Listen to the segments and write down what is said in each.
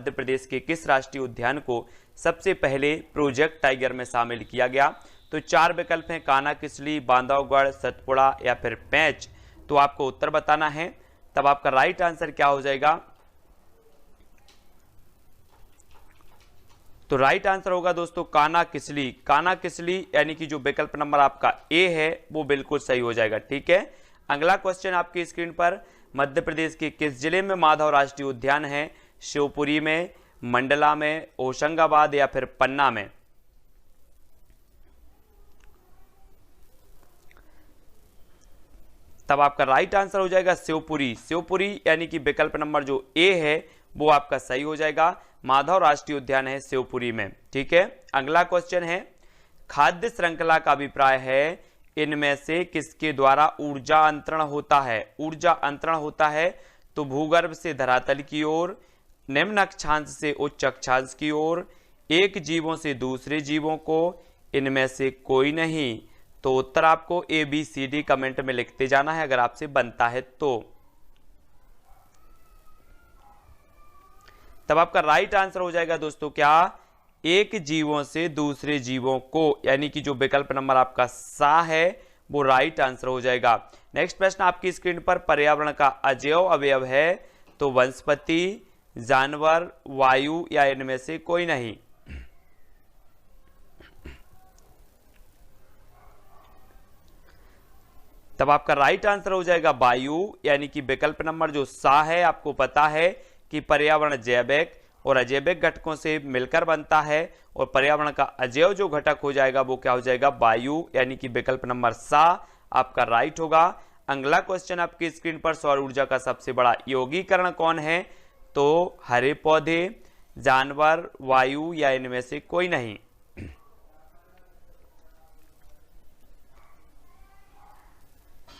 मध्य प्रदेश के किस राष्ट्रीय उद्यान को सबसे पहले प्रोजेक्ट टाइगर में शामिल किया गया? तो 4 विकल्प हैं, कान्हा किसली, बांधवगढ़, सतपुड़ा या फिर पेंच। तो आपको उत्तर बताना है। तब आपका राइट आंसर क्या हो जाएगा? तो राइट आंसर होगा दोस्तों कान्हा किसली। कान्हा किसली यानी कि जो विकल्प नंबर आपका ए है वो बिल्कुल सही हो जाएगा। ठीक है, अगला क्वेश्चन आपकी स्क्रीन पर, मध्य प्रदेश के किस जिले में माधव राष्ट्रीय उद्यान है? शिवपुरी में, मंडला में, होशंगाबाद या फिर पन्ना में। तब आपका राइट आंसर हो जाएगा शिवपुरी। शिवपुरी यानी कि विकल्प नंबर जो ए है वो आपका सही हो जाएगा। माधव राष्ट्रीय उद्यान है शिवपुरी में। ठीक है, अगला क्वेश्चन है, खाद्य श्रृंखला का अभिप्राय है इनमें से किसके द्वारा ऊर्जा अंतरण होता है? ऊर्जा अंतरण होता है तो भूगर्भ से धरातल की ओर, निम्न अक्षांश से उच्च अक्षांश की ओर, एक जीवों से दूसरे जीवों को, इनमें से कोई नहीं। तो उत्तर आपको ABCD कमेंट में लिखते जाना है अगर आपसे बनता है तो। तब आपका राइट आंसर हो जाएगा दोस्तों क्या? एक जीवों से दूसरे जीवों को, यानी कि जो विकल्प नंबर आपका सा है वो राइट आंसर हो जाएगा। नेक्स्ट प्रश्न आपकी स्क्रीन पर, पर्यावरण का अजैव अवयव है तो वनस्पति, जानवर, वायु या इनमें से कोई नहीं। तब आपका राइट आंसर हो जाएगा वायु, यानी कि विकल्प नंबर जो सा है, आपको पता है कि पर्यावरण जैविक और अजैविक घटकों से मिलकर बनता है और पर्यावरण का अजैव जो घटक हो जाएगा वो क्या हो जाएगा? वायु, यानी कि विकल्प नंबर सा आपका राइट होगा। अगला क्वेश्चन आपकी स्क्रीन पर, सौर ऊर्जा का सबसे बड़ा यौगिकरण कौन है? तो हरे पौधे, जानवर, वायु या इनमें से कोई नहीं।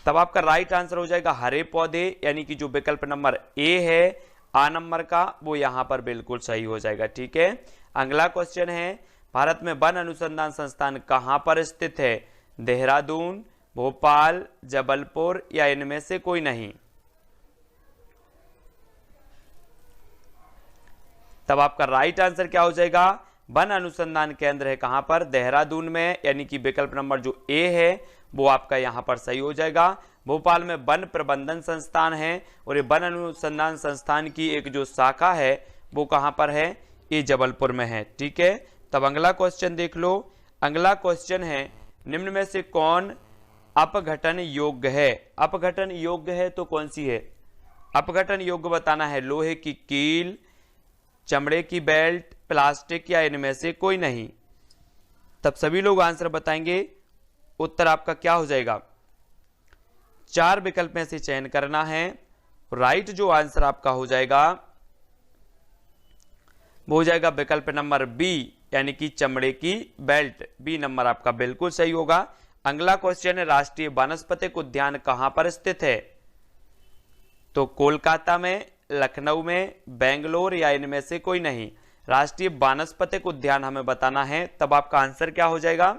तब आपका राइट आंसर हो जाएगा हरे पौधे, यानी कि जो विकल्प नंबर ए है आ नंबर का वो यहां पर बिल्कुल सही हो जाएगा। ठीक है, अगला क्वेश्चन है, भारत में वन अनुसंधान संस्थान कहां पर स्थित है? देहरादून, भोपाल, जबलपुर या इनमें से कोई नहीं। तब आपका राइट आंसर क्या हो जाएगा? वन अनुसंधान केंद्र है कहां पर? देहरादून में, यानी कि विकल्प नंबर जो ए है वो आपका यहां पर सही हो जाएगा। भोपाल में वन प्रबंधन संस्थान है और ये वन अनुसंधान संस्थान की एक जो शाखा है वो कहां पर है? ये जबलपुर में है। ठीक है, तब अगला क्वेश्चन देख लो। अगला क्वेश्चन है, निम्न में से कौन अपघटन योग्य है? अपघटन योग्य है तो कौन सी है? अपघटन योग्य बताना है, लोहे की कील, चमड़े की बेल्ट, प्लास्टिक या इनमें से कोई नहीं। तब सभी लोग आंसर बताएंगे, उत्तर आपका क्या हो जाएगा? 4 विकल्प में से चयन करना है। राइट जो आंसर आपका हो जाएगा वो हो जाएगा विकल्प नंबर बी, यानी कि चमड़े की बेल्ट। बी नंबर आपका बिल्कुल सही होगा। अगला क्वेश्चन है, राष्ट्रीय वानस्पतिक उद्यान कहां पर स्थित है? तो कोलकाता में, लखनऊ में, बेंगलोर या इनमें से कोई नहीं। राष्ट्रीय वानस्पतिक उद्यान हमें बताना है। तब आपका आंसर क्या हो जाएगा?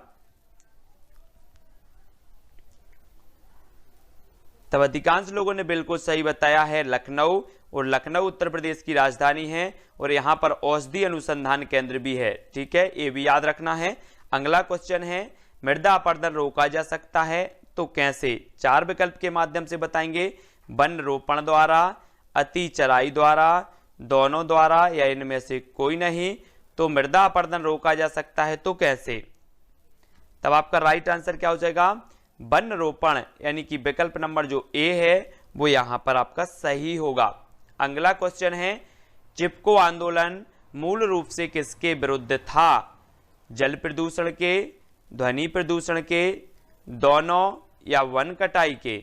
तब अधिकांश लोगों ने बिल्कुल सही बताया है लखनऊ, और लखनऊ उत्तर प्रदेश की राजधानी है और यहां पर औषधि अनुसंधान केंद्र भी है। ठीक है, ये भी याद रखना है। अगला क्वेश्चन है, मृदा अपरदन रोका जा सकता है तो कैसे? 4 विकल्प के माध्यम से बताएंगे, वन रोपण द्वारा, अति चराई द्वारा, दोनों द्वारा या इनमें से कोई नहीं। तो मृदा अपरदन रोका जा सकता है तो कैसे? तब आपका राइट आंसर क्या हो जाएगा? वन रोपण, यानी कि विकल्प नंबर जो ए है वो यहां पर आपका सही होगा। अगला क्वेश्चन है, चिपको आंदोलन मूल रूप से किसके विरुद्ध था? जल प्रदूषण के, ध्वनि प्रदूषण के, दोनों या वन कटाई के।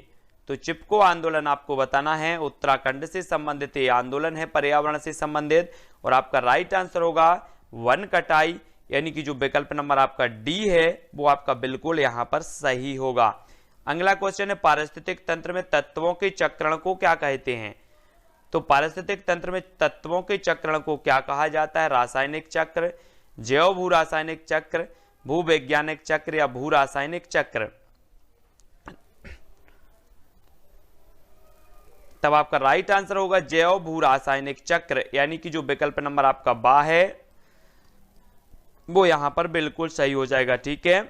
तो चिपको आंदोलन आपको बताना है, उत्तराखंड से संबंधित ये आंदोलन है, पर्यावरण से संबंधित, और आपका राइट आंसर होगा वन कटाई, यानी कि जो विकल्प नंबर आपका डी है वो आपका बिल्कुल यहां पर सही होगा। अगला क्वेश्चन है, पारिस्थितिक तंत्र में तत्वों के चक्रण को क्या कहते हैं? तो पारिस्थितिक तंत्र में तत्वों के चक्रण को क्या कहा जाता है? रासायनिक चक्र, जैव भू रासायनिक चक्र, भूवैज्ञानिक चक्र या भू रासायनिक चक्र। तब आपका राइट आंसर होगा जैव भू रासायनिक चक्र, यानी कि जो विकल्प नंबर आपका बा है वो यहां पर बिल्कुल सही हो जाएगा। ठीक है,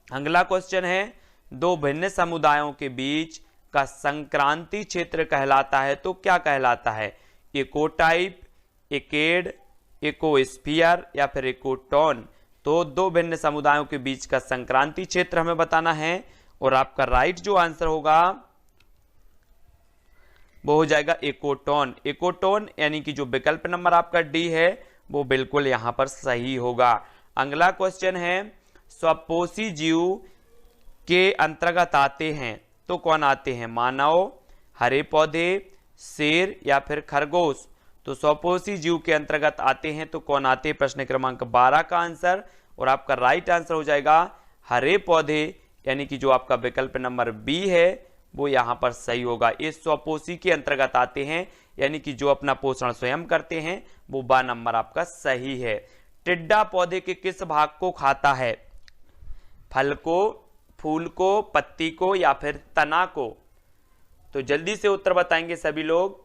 अगला क्वेश्चन है, दो भिन्न समुदायों के बीच का संक्रांति क्षेत्र कहलाता है तो क्या कहलाता है? इकोटाइप, इकेड, इकोस्फीयर या फिर इकोटोन। तो दो भिन्न समुदायों के बीच का संक्रांति क्षेत्र हमें बताना है और आपका राइट जो आंसर होगा वो हो जाएगा इकोटोन। इकोटोन यानी कि जो विकल्प नंबर आपका डी है वो बिल्कुल यहां पर सही होगा। अगला क्वेश्चन है, स्वपोषी जीव के अंतर्गत आते हैं तो कौन आते हैं? मानव, हरे पौधे, शेर या फिर खरगोश। तो स्वपोषी जीव के अंतर्गत आते हैं तो कौन आते हैं? प्रश्न क्रमांक 12 का आंसर, और आपका राइट आंसर हो जाएगा हरे पौधे, यानी कि जो आपका विकल्प नंबर बी है वो यहां पर सही होगा। ये स्वपोषी के अंतर्गत आते हैं, यानी कि जो अपना पोषण स्वयं करते हैं, वो बा नंबर आपका सही है। टिड्डा पौधे के किस भाग को खाता है? फल को, फूल को, पत्ती को या फिर तना को? तो जल्दी से उत्तर बताएंगे सभी लोग।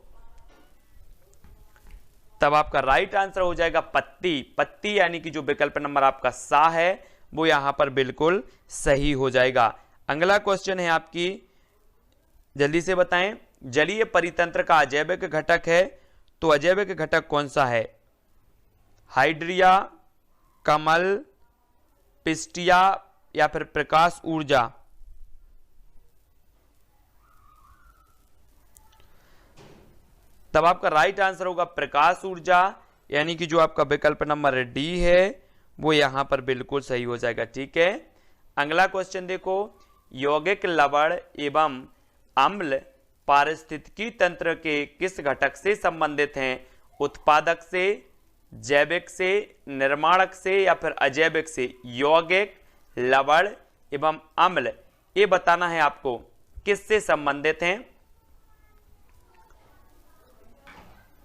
तब आपका राइट आंसर हो जाएगा पत्ती। पत्ती यानी कि जो विकल्प नंबर आपका सा है वो यहां पर बिल्कुल सही हो जाएगा। अगला क्वेश्चन है आपकी, जल्दी से बताएं, जलीय परितंत्र का अजैविक घटक है तो अजैविक घटक कौन सा है? हाइड्रिया, कमल, पिस्टिया या फिर प्रकाश ऊर्जा? तब आपका राइट आंसर होगा प्रकाश ऊर्जा, यानी कि जो आपका विकल्प नंबर डी है वो यहां पर बिल्कुल सही हो जाएगा। ठीक है, अगला क्वेश्चन देखो, यौगिक लवण एवं अम्ल पारिस्थितिकी तंत्र के किस घटक से संबंधित हैं? उत्पादक से, जैविक से, निर्माणक से या फिर अजैविक से? यौगिक, लवण एवं अम्ल, ये बताना है आपको किससे संबंधित हैं।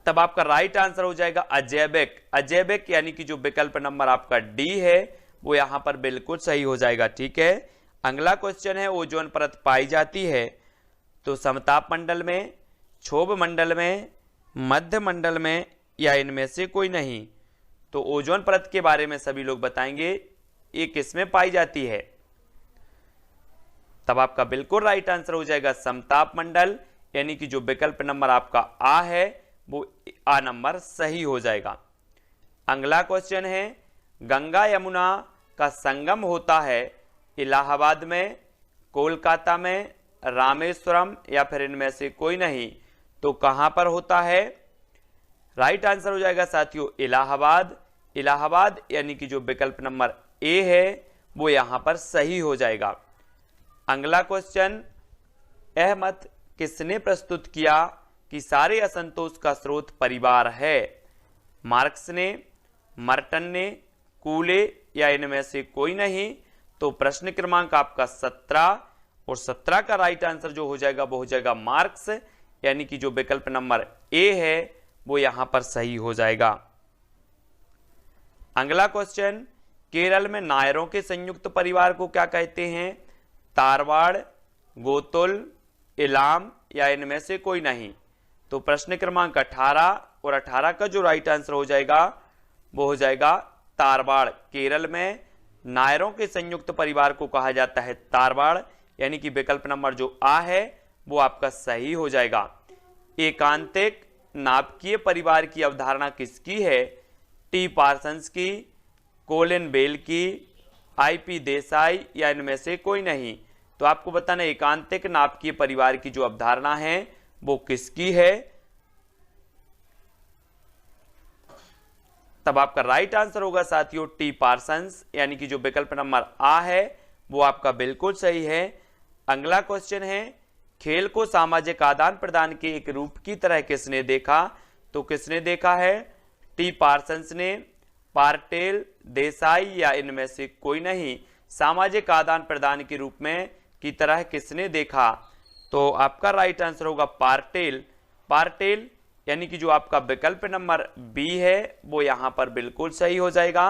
तब आपका राइट आंसर हो जाएगा अजैविक। अजैविक यानी कि जो विकल्प नंबर आपका डी है वो यहां पर बिल्कुल सही हो जाएगा। ठीक है, अगला क्वेश्चन है, ओजोन परत पाई जाती है तो समताप मंडल में, क्षोभ मंडल में, मध्य मंडल में या इनमें से कोई नहीं? तो ओजोन परत के बारे में सभी लोग बताएंगे, ये किसमें पाई जाती है? तब आपका बिल्कुल राइट आंसर हो जाएगा समताप मंडल, यानी कि जो विकल्प नंबर आपका आ है वो आ नंबर सही हो जाएगा। अगला क्वेश्चन है, गंगा यमुना का संगम होता है इलाहाबाद में, कोलकाता में, रामेश्वरम या फिर इनमें से कोई नहीं? तो कहां पर होता है? राइट आंसर हो जाएगा साथियों इलाहाबाद। इलाहाबाद यानी कि जो विकल्प नंबर ए है वो यहां पर सही हो जाएगा। अगला क्वेश्चन, यह मत किसने प्रस्तुत किया कि सारे असंतोष का स्रोत परिवार है? मार्क्स ने, मर्टन ने, कूले या इनमें से कोई नहीं? तो प्रश्न क्रमांक आपका 17 और 17 का राइट आंसर जो हो जाएगा वो हो जाएगा मार्क्स, यानी कि जो विकल्प नंबर ए है वो यहां पर सही हो जाएगा। अगला क्वेश्चन, केरल में नायरों के संयुक्त परिवार को क्या कहते हैं? तारवाड़, गोतुल, इलाम या इनमें से कोई नहीं? तो प्रश्न क्रमांक 18 और 18 का जो राइट आंसर हो जाएगा वो हो जाएगा तारवाड़। केरल में नायरों के संयुक्त परिवार को कहा जाता है तारवाड़, यानी कि विकल्प नंबर जो आ है वो आपका सही हो जाएगा। एकांतिक नाभिकीय परिवार की अवधारणा किसकी है? टी पार्सन्स की, कोलिन बेल की, आईपी देसाई या इनमें से कोई नहीं? तो आपको बताना एकांतिक नाभिकीय परिवार की जो अवधारणा है वो किसकी है? तब आपका राइट आंसर होगा साथियों टी पार्सन्स, यानी कि जो विकल्प नंबर आ है वो आपका बिल्कुल सही है। अगला क्वेश्चन है, खेल को सामाजिक आदान प्रदान के एक रूप की तरह किसने देखा? तो किसने देखा है? टी पार्सन्स ने, पार्टेल, देसाई या इनमें से कोई नहीं? सामाजिक आदान प्रदान के रूप में की तरह किसने देखा? तो आपका राइट आंसर होगा पार्टेल। पार्टेल यानी कि जो आपका विकल्प नंबर बी है वो यहां पर बिल्कुल सही हो जाएगा।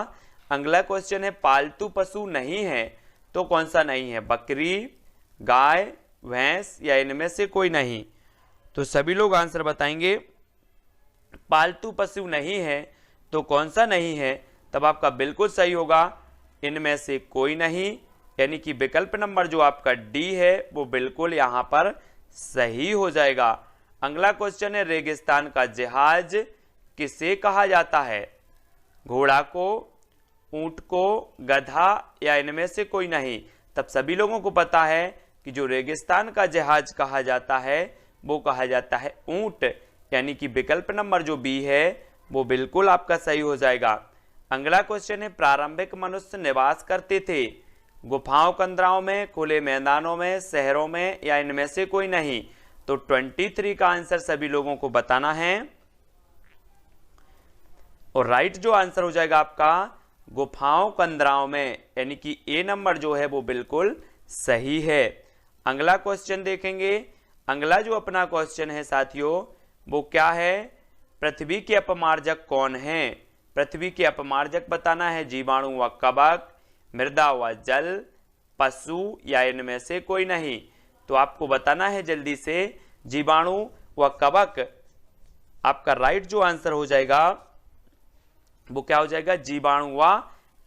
अगला क्वेश्चन है, पालतू पशु नहीं है तो कौन सा नहीं है? बकरी, गाय, भैंस या इनमें से कोई नहीं? तो सभी लोग आंसर बताएंगे। पालतू पशु नहीं है तो कौन सा नहीं है? तब आपका बिल्कुल सही होगा इनमें से कोई नहीं, यानी कि विकल्प नंबर जो आपका डी है वो बिल्कुल यहां पर सही हो जाएगा। अगला क्वेश्चन है, रेगिस्तान का जहाज किसे कहा जाता है? घोड़ा को, ऊंट को, गधा या इनमें से कोई नहीं? तब सभी लोगों को पता है कि जो रेगिस्तान का जहाज कहा जाता है वो कहा जाता है ऊंट, यानी कि विकल्प नंबर जो बी है वो बिल्कुल आपका सही हो जाएगा। अगला क्वेश्चन है, प्रारंभिक मनुष्य निवास करते थे गुफाओं कंदराओं में, खुले मैदानों में, शहरों में या इनमें से कोई नहीं? तो 23 का आंसर सभी लोगों को बताना है और राइट जो आंसर हो जाएगा आपका गुफाओं कंदराओं में, यानी कि ए नंबर जो है वो बिल्कुल सही है। अगला क्वेश्चन देखेंगे। अगला जो अपना क्वेश्चन है साथियों वो क्या है? पृथ्वी के अपमार्जक कौन है? पृथ्वी के अपमार्जक बताना है, जीवाणु व कवक, मृदा व जल, पशु या इनमें से कोई नहीं? तो आपको बताना है जल्दी से, जीवाणु व कवक। आपका राइट जो आंसर हो जाएगा वो क्या हो जाएगा? जीवाणु व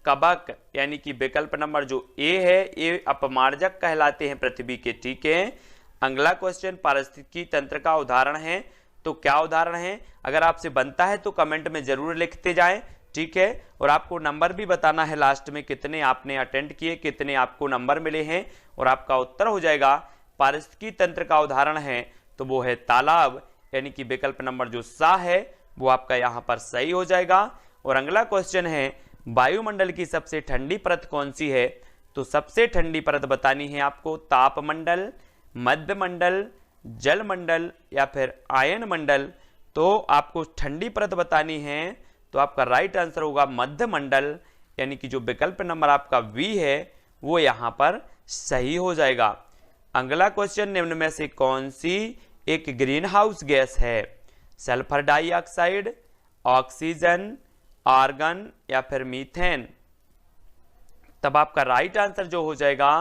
कवक, यानी कि विकल्प नंबर जो ए है ये अपमार्जक कहलाते हैं पृथ्वी के। ठीक है। अगला क्वेश्चन पारिस्थितिकी तंत्र का उदाहरण है, तो क्या उदाहरण है? अगर आपसे बनता है तो कमेंट में जरूर लिखते जाएं। ठीक है। और आपको नंबर भी बताना है लास्ट में, कितने आपने अटेंड किए, कितने आपको नंबर मिले हैं, और आपका उत्तर हो जाएगा पारिस्थितिकी तंत्र का उदाहरण है तो वो है तालाब, यानी कि विकल्प नंबर जो सा है वो आपका यहां पर सही हो जाएगा। और अगला क्वेश्चन है, वायुमंडल की सबसे ठंडी परत कौन सी है? तो सबसे ठंडी परत बतानी है आपको तापमंडल, मध्यमंडल, जलमंडल या फिर आयन मंडल। तो आपको ठंडी परत बतानी है तो आपका राइट आंसर होगा मध्यमंडल, यानी कि जो विकल्प नंबर आपका वी है वो यहां पर सही हो जाएगा। अगला क्वेश्चन, निम्न में से कौन सी एक ग्रीन हाउस गैस है? सल्फर डाइऑक्साइड, ऑक्सीजन, आर्गन या फिर मीथेन? तब आपका राइट आंसर जो हो जाएगा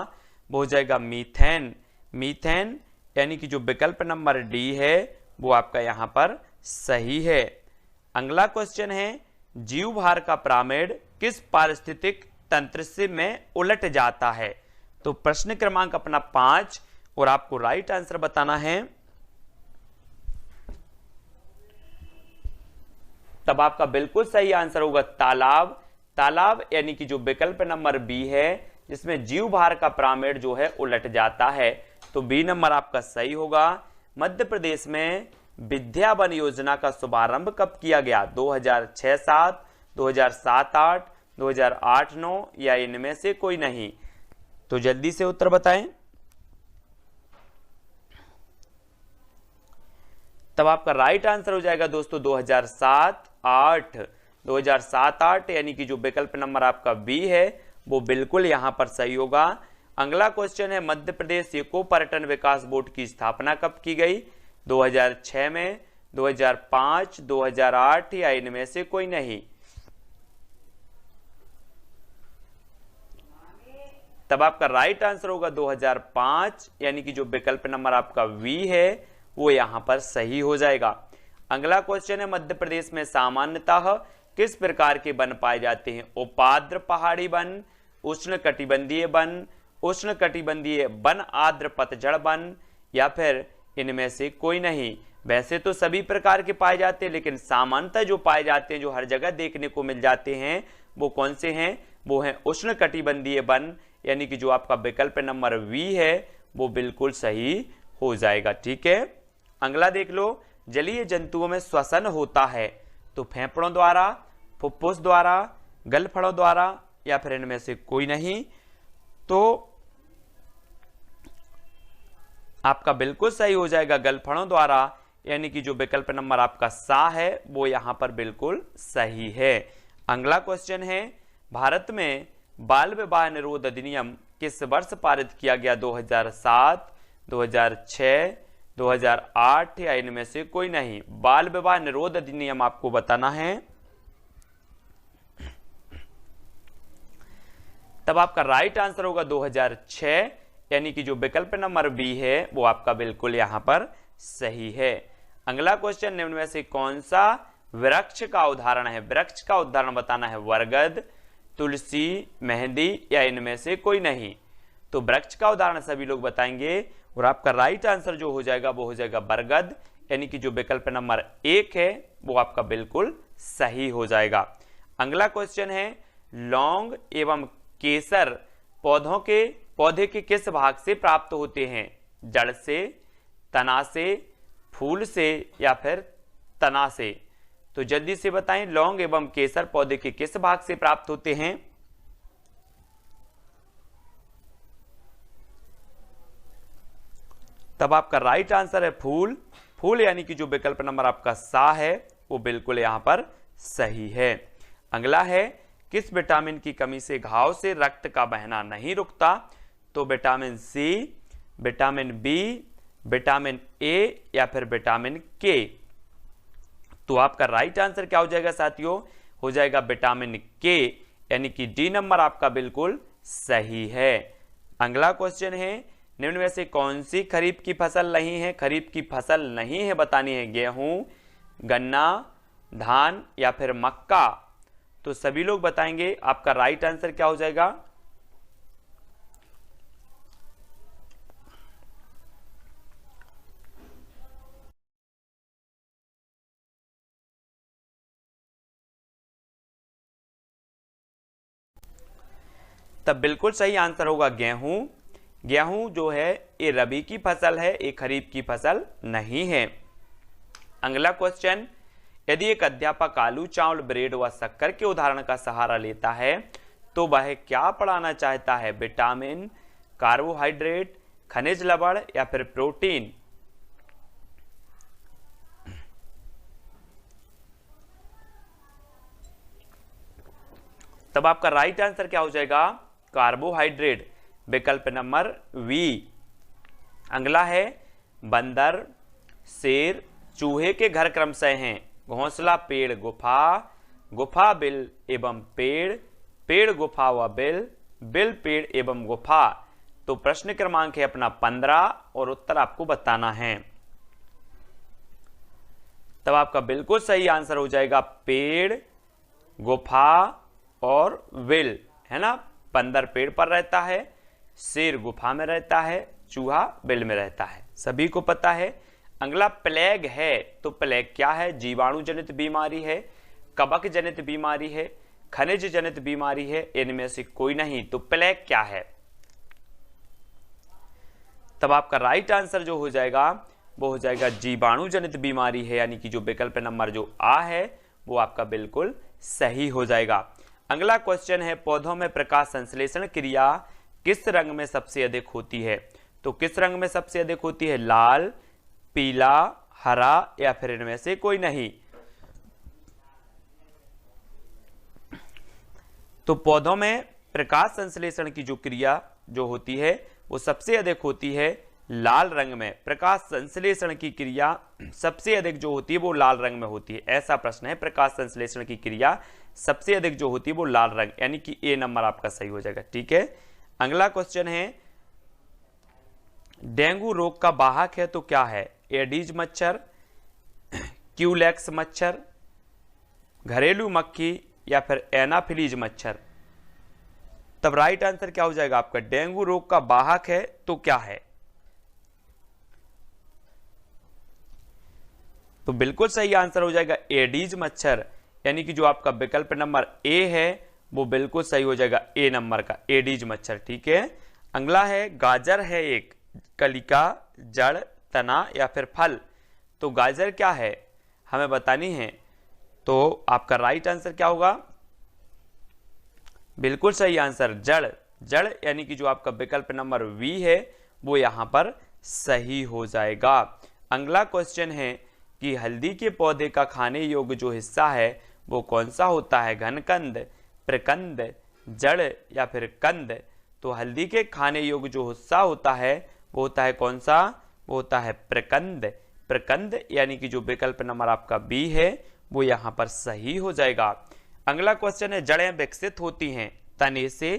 वो हो जाएगा मीथेन। मीथेन, यानी कि जो विकल्प नंबर डी है वो आपका यहां पर सही है। अगला क्वेश्चन है, जीवभार का पिरामिड किस पारिस्थितिक तंत्र से में उलट जाता है? तो प्रश्न क्रमांक अपना 5 और आपको राइट आंसर बताना है। तब आपका बिल्कुल सही आंसर होगा तालाब। तालाब यानी कि जो विकल्प नंबर बी है जिसमें जीवभार का पिरामिड जो है उलट जाता है, तो बी नंबर आपका सही होगा। मध्य प्रदेश में विद्या वन योजना का शुभारंभ कब किया गया? 2006-7, 2007-8, 2008-9 या इनमें से कोई नहीं? तो जल्दी से उत्तर बताएं। तब आपका राइट आंसर हो जाएगा दोस्तों 2007-8। 2007-8 यानी कि जो विकल्प नंबर आपका बी है वो बिल्कुल यहां पर सही होगा। अगला क्वेश्चन है, मध्य प्रदेश इको पर्यटन विकास बोर्ड की स्थापना कब की गई? 2006 में, 2005, 2008 या इनमें से कोई नहीं? तब आपका राइट आंसर होगा 2005, यानी कि जो विकल्प नंबर आपका वी है वो यहां पर सही हो जाएगा। अगला क्वेश्चन है, मध्य प्रदेश में सामान्यतः किस प्रकार के वन पाए जाते हैं? उपाद्र पहाड़ी वन, उष्ण कटिबंधीय वन, उष्ण कटिबंधीय वन आर्द्र पतझड़ वन या फिर इनमें से कोई नहीं? वैसे तो सभी प्रकार के पाए जाते हैं, लेकिन सामान्यतः जो पाए जाते हैं, जो हर जगह देखने को मिल जाते हैं, वो कौन से हैं? वो हैं उष्ण कटिबंधीय वन, यानी कि जो आपका विकल्प नंबर वी है वो बिल्कुल सही हो जाएगा। ठीक है। अगला देख लो, जलीय जंतुओं में श्वसन होता है तो फेफड़ों द्वारा, फुफ्फुस द्वारा, गलफड़ों द्वारा या फिर इनमें से कोई नहीं? तो आपका बिल्कुल सही हो जाएगा गलफड़ों द्वारा, यानी कि जो विकल्प नंबर आपका सा है वो यहां पर बिल्कुल सही है। अगला क्वेश्चन है, भारत में बाल विवाह निरोध अधिनियम किस वर्ष पारित किया गया? 2007, 2006, 2008 या इनमें से कोई नहीं? बाल विवाह निरोध अधिनियम आपको बताना है। तब आपका राइट आंसर होगा 2006, यानी कि जो विकल्प नंबर बी है वो आपका बिल्कुल यहां पर सही है। अगला क्वेश्चन, निम्न में से कौन सा वृक्ष का उदाहरण है? वृक्ष का उदाहरण बताना है, बरगद, तुलसी, मेहंदी या इनमें से कोई नहीं। तो वृक्ष का उदाहरण सभी लोग बताएंगे और आपका राइट आंसर जो हो जाएगा वो हो जाएगा बरगद, यानी कि जो विकल्प नंबर 1 है वो आपका बिल्कुल सही हो जाएगा। अगला क्वेश्चन है, लौंग एवं केसर पौधे के किस भाग से प्राप्त होते हैं? जड़ से, तना से, फूल से या फिर तना से? तो जल्दी से बताएं, लौंग एवं केसर पौधे के किस भाग से प्राप्त होते हैं? तब आपका राइट आंसर है फूल। फूल यानी कि जो विकल्प नंबर आपका सा है वो बिल्कुल यहां पर सही है। अगला है, किस विटामिन की कमी से घाव से रक्त का बहना नहीं रुकता? तो vitamin C, vitamin B, vitamin A या फिर विटामिन के? तो आपका राइट आंसर क्या हो जाएगा साथियों? हो जाएगा विटामिन के, यानी कि डी नंबर आपका बिल्कुल सही है। अगला क्वेश्चन है, निम्न में से कौन सी खरीफ की फसल नहीं है? खरीफ की फसल नहीं है बतानी है, गेहूं, गन्ना, धान या फिर मक्का? तो सभी लोग बताएंगे, आपका राइट आंसर क्या हो जाएगा? तब बिल्कुल सही आंसर होगा गेहूं। गेहूं जो है ये रबी की फसल है, ये खरीफ की फसल नहीं है। अगला क्वेश्चन, यदि एक अध्यापक आलू, चावल, ब्रेड व शक्कर के उदाहरण का सहारा लेता है तो वह क्या पढ़ाना चाहता है? विटामिन, कार्बोहाइड्रेट, खनिज लवण या फिर प्रोटीन? तब आपका राइट आंसर क्या हो जाएगा? कार्बोहाइड्रेट, विकल्प नंबर वी। अगला है, बंदर, शेर, चूहे के घर क्रमशः हैं घोंसला, पेड़, गुफा, गुफा बिल एवं पेड़, पेड़ गुफा व बिल, बिल पेड़ एवं गुफा? तो प्रश्न क्रमांक है अपना 15 और उत्तर आपको बताना है। तब आपका बिल्कुल सही आंसर हो जाएगा पेड़, गुफा और बिल, है ना। बंदर पेड़ पर रहता है, शेर गुफा में रहता है, चूहा बिल में रहता है, सभी को पता है। अगला प्लेग है, तो प्लेग क्या है? जीवाणु जनित बीमारी है, कवक जनित बीमारी है, खनिज जनित बीमारी है, इनमें से कोई नहीं। तो प्लेग क्या है? तब आपका राइट आंसर जो हो जाएगा वो हो जाएगा जीवाणु जनित बीमारी है, यानी कि जो विकल्प नंबर जो आ है वो आपका बिल्कुल सही हो जाएगा। अगला क्वेश्चन है, पौधों में प्रकाश संश्लेषण क्रिया किस रंग में सबसे अधिक होती है? तो किस रंग में सबसे अधिक होती है? लाल, पीला, हरा या फिर इनमें से कोई नहीं? तो पौधों में प्रकाश संश्लेषण की जो क्रिया जो होती है वो सबसे अधिक होती है लाल रंग में। प्रकाश संश्लेषण की क्रिया सबसे अधिक जो होती है वो लाल रंग में होती है, ऐसा प्रश्न है। प्रकाश संश्लेषण की क्रिया सबसे अधिक जो होती है वो लाल रंग, यानी कि ए नंबर आपका सही हो जाएगा। ठीक है। अगला क्वेश्चन है, डेंगू रोग का वाहक है तो क्या है? एडीज मच्छर, क्यूलेक्स मच्छर, घरेलू मक्खी या फिर एनाफिलीज मच्छर? तब राइट आंसर क्या हो जाएगा आपका? डेंगू रोग का वाहक है तो क्या है? तो बिल्कुल सही आंसर हो जाएगा एडीज मच्छर, यानी कि जो आपका विकल्प नंबर ए है वो बिल्कुल सही हो जाएगा, ए नंबर का एडीज मच्छर। ठीक है। अगला है, गाजर है एक कलिका, जड़, तना या फिर फल? तो गाजर क्या है हमें बतानी है, तो आपका राइट आंसर क्या होगा? बिल्कुल सही आंसर जड़। जड़ यानी कि जो आपका विकल्प नंबर वी है वो यहां पर सही हो जाएगा। अगला क्वेश्चन है कि हल्दी के पौधे का खाने योग्य जो हिस्सा है वो कौन सा होता है? घनकंद, प्रकंद, जड़ या फिर कंद? तो हल्दी के खाने योग्य जो हिस्सा होता है वो होता है कौन सा? वो होता है प्रकंद। प्रकंद यानी कि जो विकल्प नंबर आपका बी है वो यहां पर सही हो जाएगा। अगला क्वेश्चन है, जड़ें विकसित होती हैं तने से,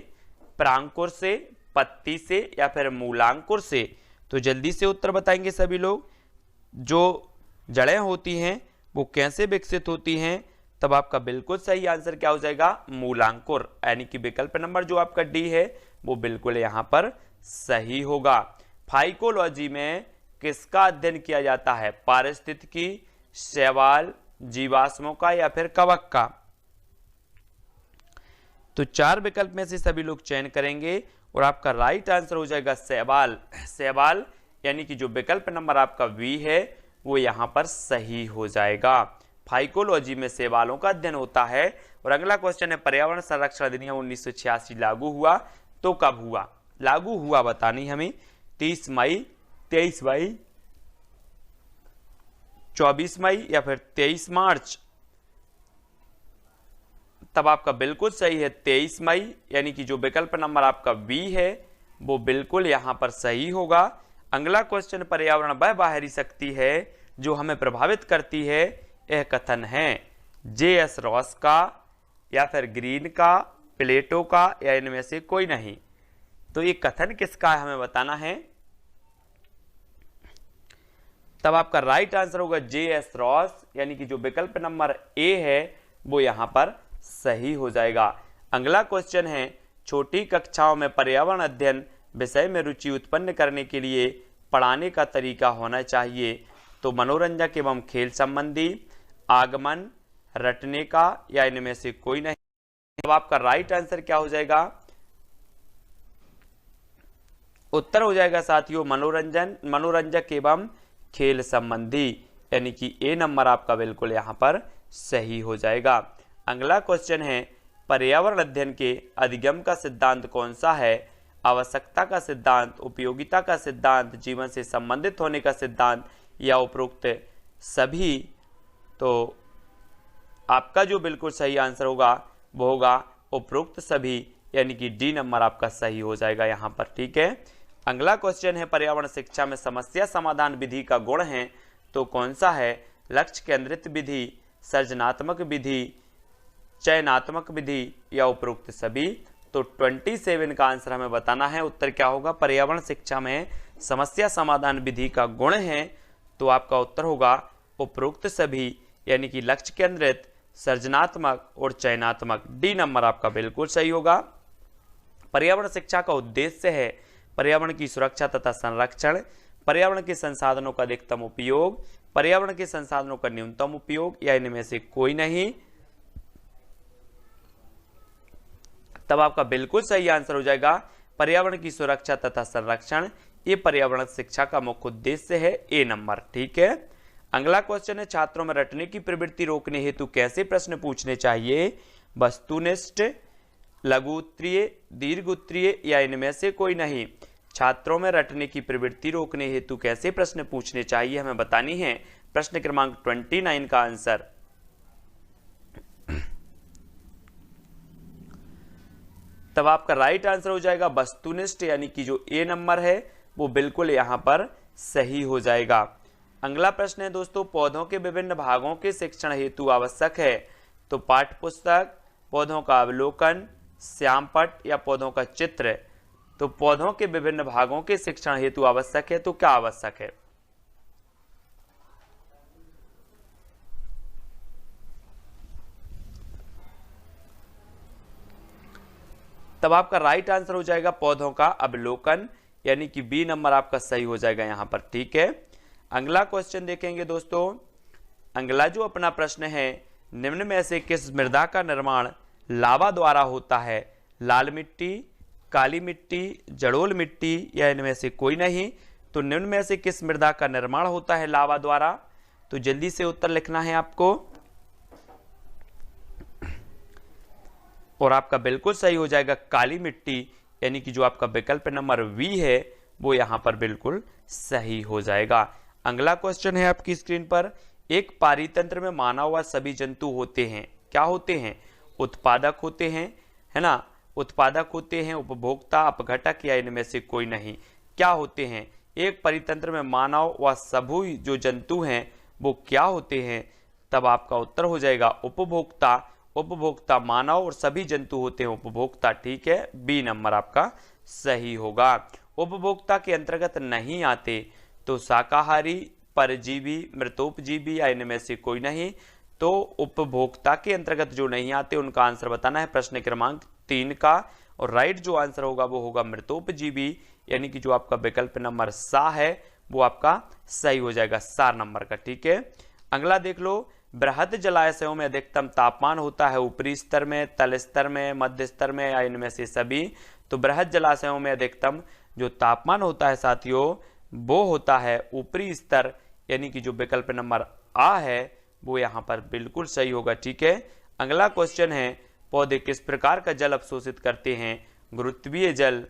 प्रांकुर से, पत्ती से या फिर मूलांकुर से? तो जल्दी से उत्तर बताएंगे सभी लोग। जो जड़ें होती हैं वो कैसे विकसित होती हैं, तब आपका बिल्कुल सही आंसर क्या हो जाएगा, मूलांकुर, यानी कि विकल्प नंबर जो आपका डी है वो बिल्कुल यहां पर सही होगा। फाइकोलॉजी में किसका अध्ययन किया जाता है, पारिस्थितिकी, शैवाल, जीवाश्मों का या फिर कवक का। तो 4 विकल्प में से सभी लोग चयन करेंगे और आपका राइट आंसर हो जाएगा शैवाल। शैवाल यानी कि जो विकल्प नंबर आपका बी है वो यहां पर सही हो जाएगा। फाइकोलॉजी में शैवालों का अध्ययन होता है। और अगला क्वेश्चन है, पर्यावरण संरक्षण अधिनियम 1986 लागू हुआ तो कब हुआ, लागू हुआ बतानी हमें, 30 मई, 23 मई, 24 मई या फिर 23 मार्च। तब आपका बिल्कुल सही है 23 मई, यानी कि जो विकल्प नंबर आपका बी है वो बिल्कुल यहां पर सही होगा। अगला क्वेश्चन, पर्यावरण वह बाहरी शक्ति है जो हमें प्रभावित करती है, यह कथन है जे.एस. रॉस का या फिर ग्रीन का, प्लेटो का या इनमें से कोई नहीं। तो ये कथन किसका है हमें बताना है। तब आपका राइट आंसर होगा जे.एस. रॉस, यानी कि जो विकल्प नंबर ए है वो यहां पर सही हो जाएगा। अगला क्वेश्चन है, छोटी कक्षाओं में पर्यावरण अध्ययन विषय में रुचि उत्पन्न करने के लिए पढ़ाने का तरीका होना चाहिए, तो मनोरंजक एवं खेल संबंधी, आगमन, रटने का या इनमें से कोई नहीं। तो आपका राइट आंसर क्या हो जाएगा, उत्तर हो जाएगा साथियों मनोरंजक एवं खेल संबंधी, यानी कि ए नंबर आपका बिल्कुल यहां पर सही हो जाएगा। अगला क्वेश्चन है, पर्यावरण अध्ययन के अधिगम का सिद्धांत कौन सा है, आवश्यकता का सिद्धांत, उपयोगिता का सिद्धांत, जीवन से संबंधित होने का सिद्धांत या उपरोक्त सभी। तो आपका जो बिल्कुल सही आंसर होगा वो होगा उपरोक्त सभी, यानी कि डी नंबर आपका सही हो जाएगा यहां पर। ठीक है, अगला क्वेश्चन है, पर्यावरण शिक्षा में समस्या समाधान विधि का गुण है तो कौन सा है, लक्ष्य केंद्रित विधि, सृजनात्मक विधि, चयनात्मक विधि या उपरोक्त सभी। तो 27 का आंसर हमें बताना है, उत्तर क्या होगा, पर्यावरण शिक्षा में समस्या समाधान विधि का गुण है तो आपका उत्तर होगा उपरोक्त सभी, यानी कि लक्ष्य केंद्रित, सृजनात्मक और चयनात्मक। डी नंबर आपका बिल्कुल सही होगा। पर्यावरण शिक्षा का उद्देश्य है पर्यावरण की सुरक्षा तथा संरक्षण, पर्यावरण के संसाधनों का अधिकतम उपयोग, पर्यावरण के संसाधनों का न्यूनतम उपयोग या इनमें से कोई नहीं। तब आपका बिल्कुल सही आंसर हो जाएगा पर्यावरण की सुरक्षा तथा संरक्षण, ये पर्यावरण शिक्षा का मुख्य उद्देश्य है, ए नंबर। ठीक है, अगला क्वेश्चन है, छात्रों में रटने की प्रवृत्ति रोकने हेतु कैसे प्रश्न पूछने चाहिए, वस्तुनिष्ठ, लघु उत्तरीय, दीर्घ उत्तरीय या इनमें से कोई नहीं। छात्रों में रटने की प्रवृत्ति रोकने हेतु कैसे प्रश्न पूछने चाहिए हमें बतानी है। प्रश्न क्रमांक 29 का आंसर तब आपका राइट आंसर हो जाएगा वस्तुनिष्ठ, यानी कि जो ए नंबर है वो बिल्कुल यहां पर सही हो जाएगा। अगला प्रश्न है दोस्तों, पौधों के विभिन्न भागों के शिक्षण हेतु आवश्यक है तो पाठ्य पुस्तक, पौधों का अवलोकन, श्यामपट्ट या पौधों का चित्र। तो पौधों के विभिन्न भागों के शिक्षण हेतु आवश्यक है तो क्या आवश्यक है, तब आपका राइट आंसर हो जाएगा पौधों का अवलोकन, यानी कि बी नंबर आपका सही हो जाएगा यहां पर। ठीक है, अगला क्वेश्चन देखेंगे दोस्तों। अगला जो अपना प्रश्न है, निम्न में से किस मृदा का निर्माण लावा द्वारा होता है, लाल मिट्टी, काली मिट्टी, जड़ोल मिट्टी या इनमें से कोई नहीं। तो निम्न में से किस मृदा का निर्माण होता है लावा द्वारा, तो जल्दी से उत्तर लिखना है आपको और आपका बिल्कुल सही हो जाएगा काली मिट्टी, यानी कि जो आपका विकल्प नंबर वी है वो यहां पर बिल्कुल सही हो जाएगा। अगला क्वेश्चन है आपकी स्क्रीन पर, एक पारितंत्र में मानव व सभी जंतु होते हैं, क्या होते हैं, उत्पादक होते हैं, है ना, उत्पादक होते हैं, उपभोक्ता, अपघटक या इनमें से कोई नहीं। क्या होते हैं, एक परितंत्र में मानव व सभी जो जंतु हैं वो क्या होते हैं, तब आपका उत्तर हो जाएगा उपभोक्ता। उपभोक्ता मानव और सभी जंतु होते हैं उपभोक्ता। ठीक है, बी नंबर आपका सही होगा। उपभोक्ता के अंतर्गत नहीं आते तो शाकाहारी, परजीवी, मृतोपजीवी या इनमें से कोई नहीं। तो उपभोक्ता के अंतर्गत जो नहीं आते उनका आंसर बताना है प्रश्न क्रमांक 3 का। और राइट जो आंसर होगा वो होगा मृतोपजीवी, यानी कि जो आपका विकल्प नंबर सा है वो आपका सही हो जाएगा, 4 नंबर का। ठीक है, अगला देख लो। बृहद जलाशयों में अधिकतम तापमान होता है ऊपरी स्तर में, तल स्तर में, मध्य स्तर में या इनमें से सभी। तो बृहद जलाशयों में अधिकतम जो तापमान होता है साथियों वो होता है ऊपरी स्तर, यानी कि जो विकल्प नंबर आ है वो यहाँ पर बिल्कुल सही होगा। ठीक है, अगला क्वेश्चन है, पौधे किस प्रकार का जल अवशोषित करते हैं? गुरुत्वीय जल,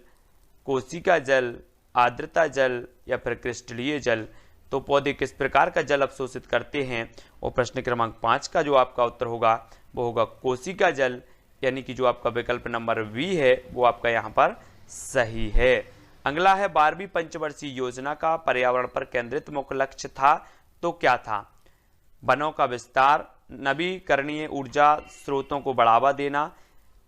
कोशिका जल, आर्द्रता जल या फिर क्रिस्टलीय जल। तो पौधे किस प्रकार का जल अवशोषित करते हैं? और प्रश्न क्रमांक 5 का जो आपका उत्तर होगा वो होगा कोशिका जल, यानी कि जो आपका विकल्प नंबर बी है वो आपका यहाँ पर सही है। अगला है 12वीं पंचवर्षीय योजना का पर्यावरण पर केंद्रित मुख्य लक्ष्य था, तो क्या था? वनों का विस्तार, नवीकरणीय ऊर्जा स्रोतों को बढ़ावा देना,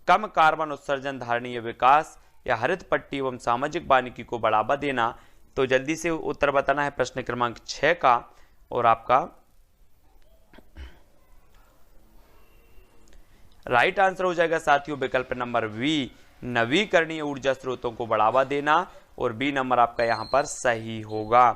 कम कार्बन उत्सर्जन धारणीय विकास या हरित पट्टी एवं सामाजिक वानिकी को बढ़ावा देना। तो जल्दी से उत्तर बताना है प्रश्न क्रमांक 6 का। और आपका राइट आंसर हो जाएगा साथियों विकल्प नंबर बी, नवीकरणीय ऊर्जा स्रोतों को बढ़ावा देना। और बी नंबर आपका यहां पर सही होगा।